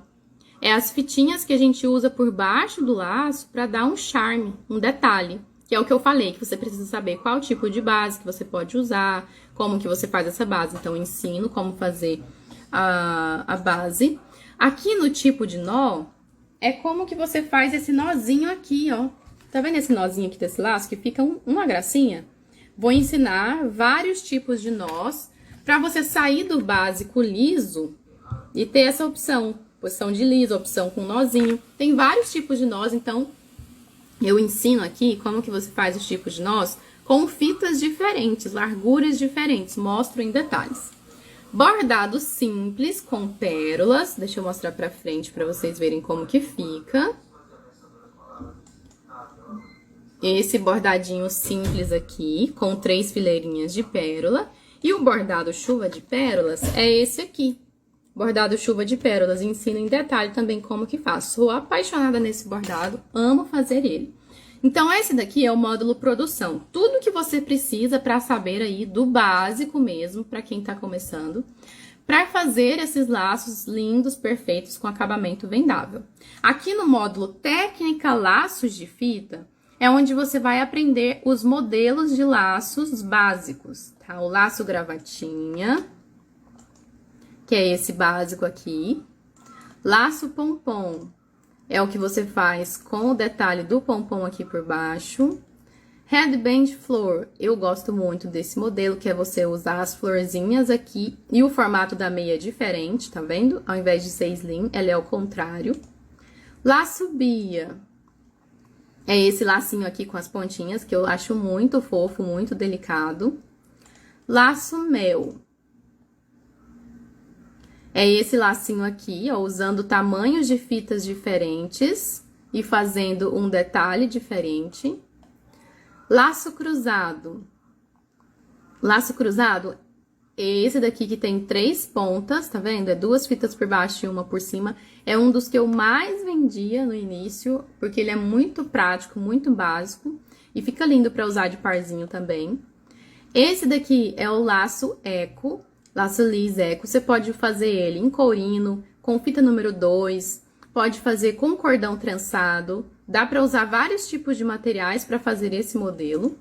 É as fitinhas que a gente usa por baixo do laço para dar um charme, um detalhe. que é o que eu falei, que você precisa saber qual tipo de base que você pode usar, como que você faz essa base. Então, eu ensino como fazer a base. Aqui no tipo de nó, é como que você faz esse nozinho aqui, ó. Tá vendo esse nozinho aqui desse laço, que fica uma gracinha? Vou ensinar vários tipos de nós, pra você sair do básico liso e ter essa opção. Posição de liso, opção com nozinho. Tem vários tipos de nós, então eu ensino aqui como que você faz os tipos de nós com fitas diferentes, larguras diferentes, mostro em detalhes. Bordado simples com pérolas, deixa eu mostrar pra frente pra vocês verem como que fica. Esse bordadinho simples aqui, com 3 fileirinhas de pérola. E o bordado chuva de pérolas é esse aqui. Bordado chuva de pérolas, ensino em detalhe também como que faço. Sou apaixonada nesse bordado, amo fazer ele. Então, esse daqui é o módulo produção. Tudo que você precisa para saber aí do básico mesmo, para quem tá começando, para fazer esses laços lindos, perfeitos, com acabamento vendável. Aqui no módulo técnica laços de fita, é onde você vai aprender os modelos de laços básicos, tá? O laço gravatinha, que é esse básico aqui. Laço pompom é o que você faz com o detalhe do pompom aqui por baixo. Headband floor, eu gosto muito desse modelo, que é você usar as florzinhas aqui e o formato da meia é diferente, tá vendo? Ao invés de ser slim, ela é ao contrário. Laço bia, é esse lacinho aqui com as pontinhas, que eu acho muito fofo, muito delicado. Laço mel, é esse lacinho aqui, ó, usando tamanhos de fitas diferentes e fazendo um detalhe diferente. Laço cruzado. Laço cruzado é esse daqui que tem 3 pontas, tá vendo? É 2 fitas por baixo e uma por cima. É um dos que eu mais vendia no início, porque ele é muito prático, muito básico. E fica lindo pra usar de parzinho também. Esse daqui é o laço eco. Laço lis eco, você pode fazer ele em courino, com fita número 2, pode fazer com cordão trançado, dá para usar vários tipos de materiais para fazer esse modelo.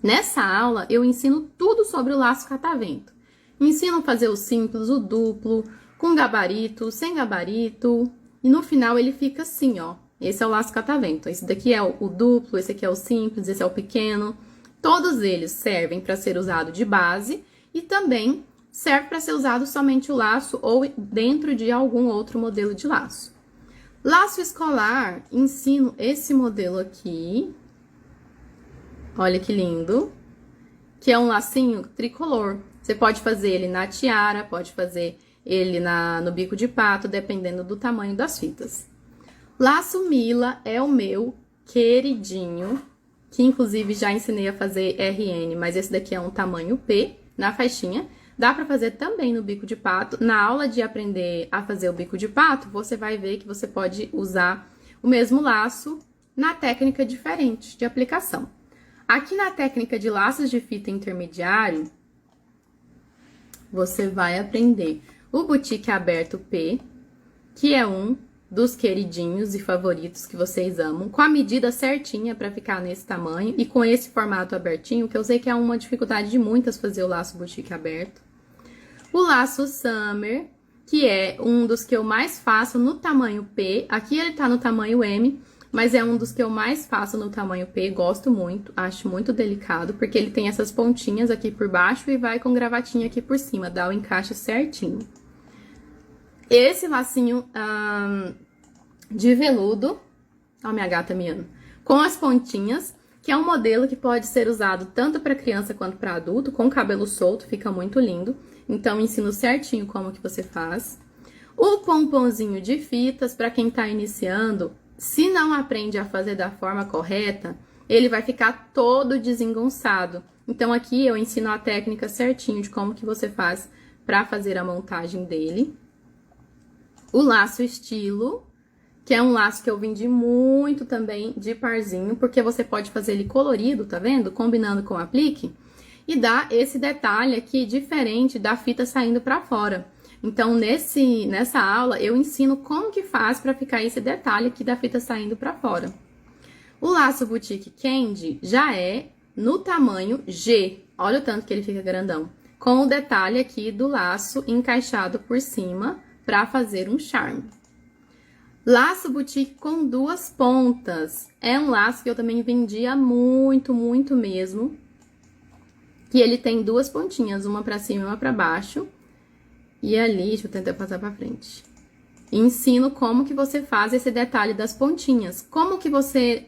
Nessa aula, eu ensino tudo sobre o laço catavento. Ensino a fazer o simples, o duplo, com gabarito, sem gabarito, e no final ele fica assim, ó. Esse é o laço catavento. Esse daqui é o duplo, esse aqui é o simples, esse é o pequeno. Todos eles servem para ser usado de base, e também serve para ser usado somente o laço ou dentro de algum outro modelo de laço. Laço escolar, ensino esse modelo aqui. Olha que lindo. Que é um lacinho tricolor. Você pode fazer ele na tiara, pode fazer ele no bico de pato, dependendo do tamanho das fitas. Laço Mila é o meu queridinho, que inclusive já ensinei a fazer RN, mas esse daqui é um tamanho P. Na faixinha, dá pra fazer também no bico de pato. Na aula de aprender a fazer o bico de pato, você vai ver que você pode usar o mesmo laço na técnica diferente de aplicação. Aqui na técnica de laços de fita intermediário, você vai aprender o boutique aberto P, que é um dos queridinhos e favoritos que vocês amam, com a medida certinha para ficar nesse tamanho e com esse formato abertinho, que eu sei que é uma dificuldade de muitas fazer o laço boutique aberto. O laço Summer, que é um dos que eu mais faço no tamanho P, aqui ele tá no tamanho M, mas é um dos que eu mais faço no tamanho P, gosto muito, acho muito delicado, porque ele tem essas pontinhas aqui por baixo e vai com gravatinha aqui por cima, dá o encaixe certinho. Esse lacinho de veludo, ó minha gata miando, com as pontinhas, que é um modelo que pode ser usado tanto para criança quanto para adulto, com cabelo solto, fica muito lindo. Então, ensino certinho como que você faz. O pomponzinho de fitas, para quem tá iniciando, se não aprende a fazer da forma correta, ele vai ficar todo desengonçado. Então, aqui eu ensino a técnica certinho de como que você faz para fazer a montagem dele. O laço estilo, que é um laço que eu vendi muito também de parzinho, porque você pode fazer ele colorido, tá vendo? Combinando com o aplique, e dá esse detalhe aqui diferente da fita saindo pra fora. Então, nessa aula, eu ensino como que faz pra ficar esse detalhe aqui da fita saindo pra fora. O laço Boutique Candy já é no tamanho G. Olha o tanto que ele fica grandão. Com o detalhe aqui do laço encaixado por cima para fazer um charme. Laço Boutique com 2 pontas. É um laço que eu também vendia muito, muito mesmo. Que ele tem 2 pontinhas, uma para cima e uma para baixo. E ali, deixa eu tentar passar para frente. Ensino como que você faz esse detalhe das pontinhas. Como que você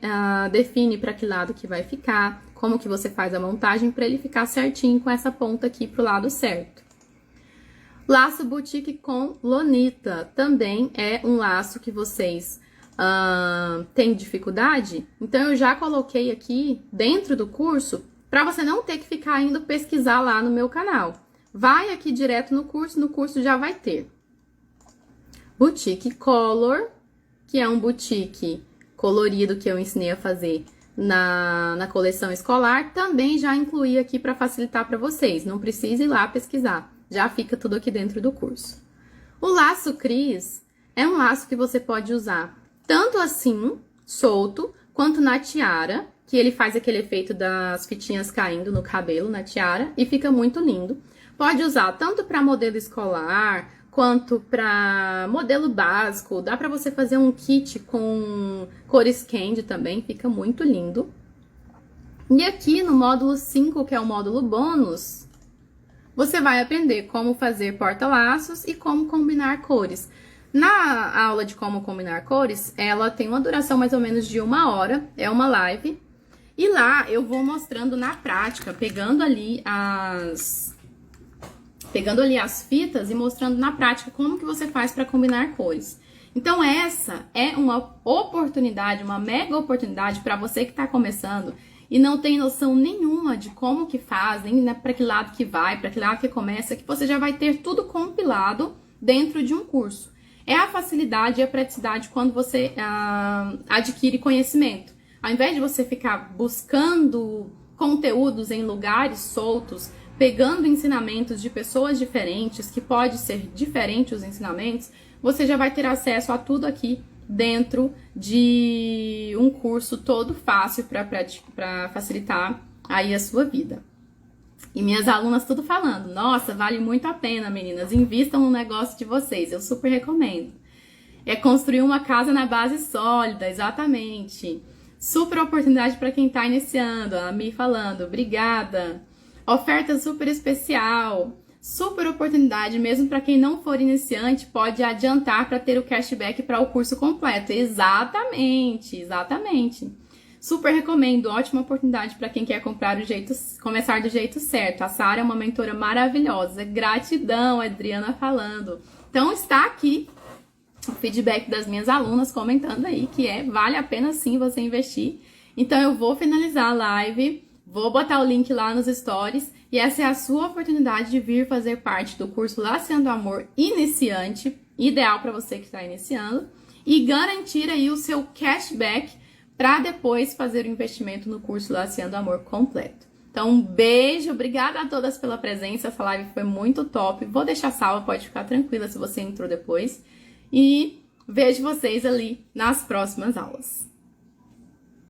define para que lado que vai ficar. Como que você faz a montagem para ele ficar certinho com essa ponta aqui pro lado certo. Laço Boutique com lonita. Também é um laço que vocês têm dificuldade. Então, eu já coloquei aqui dentro do curso para você não ter que ficar indo pesquisar lá no meu canal. Vai aqui direto no curso já vai ter. Boutique Color, que é um boutique colorido que eu ensinei a fazer na coleção escolar, também já incluí aqui para facilitar para vocês. Não precisa ir lá pesquisar, já fica tudo aqui dentro do curso. O laço Cris é um laço que você pode usar tanto assim, solto, quanto na tiara, que ele faz aquele efeito das fitinhas caindo no cabelo, na tiara, e fica muito lindo. Pode usar tanto para modelo escolar, quanto para modelo básico. Dá para você fazer um kit com cores candy também, fica muito lindo. E aqui no módulo 5, que é o módulo bônus, você vai aprender como fazer porta-laços e como combinar cores. Na aula de como combinar cores, ela tem uma duração mais ou menos de 1 hora, é uma live. E lá eu vou mostrando na prática, pegando ali as fitas e mostrando na prática como que você faz para combinar cores. Então essa é uma oportunidade, uma mega oportunidade para você que está começando e não tem noção nenhuma de como que faz, nem para que lado que vai, para que lado que começa, que você já vai ter tudo compilado dentro de um curso. É a facilidade e a praticidade quando você adquire conhecimento. Ao invés de você ficar buscando conteúdos em lugares soltos, pegando ensinamentos de pessoas diferentes, que pode ser diferente os ensinamentos, você já vai ter acesso a tudo aqui dentro de um curso todo fácil para facilitar aí a sua vida. E minhas alunas tudo falando, nossa, vale muito a pena, meninas, invistam no negócio de vocês, eu super recomendo. É construir uma casa na base sólida, exatamente. Super oportunidade para quem está iniciando, a Mi falando, obrigada. Oferta super especial, super oportunidade, mesmo para quem não for iniciante, pode adiantar para ter o cashback para o curso completo. Exatamente, exatamente. Super recomendo, ótima oportunidade para quem quer começar do jeito certo. A Sara é uma mentora maravilhosa. Gratidão, Adriana falando. Então está aqui o feedback das minhas alunas comentando aí que vale a pena sim você investir. Então eu vou finalizar a live. Vou botar o link lá nos stories e essa é a sua oportunidade de vir fazer parte do curso Laceando Amor Iniciante, ideal para você que está iniciando, e garantir aí o seu cashback para depois fazer o investimento no curso Laceando Amor completo. Então, um beijo, obrigada a todas pela presença, essa live foi muito top, vou deixar salva, pode ficar tranquila se você entrou depois, e vejo vocês ali nas próximas aulas.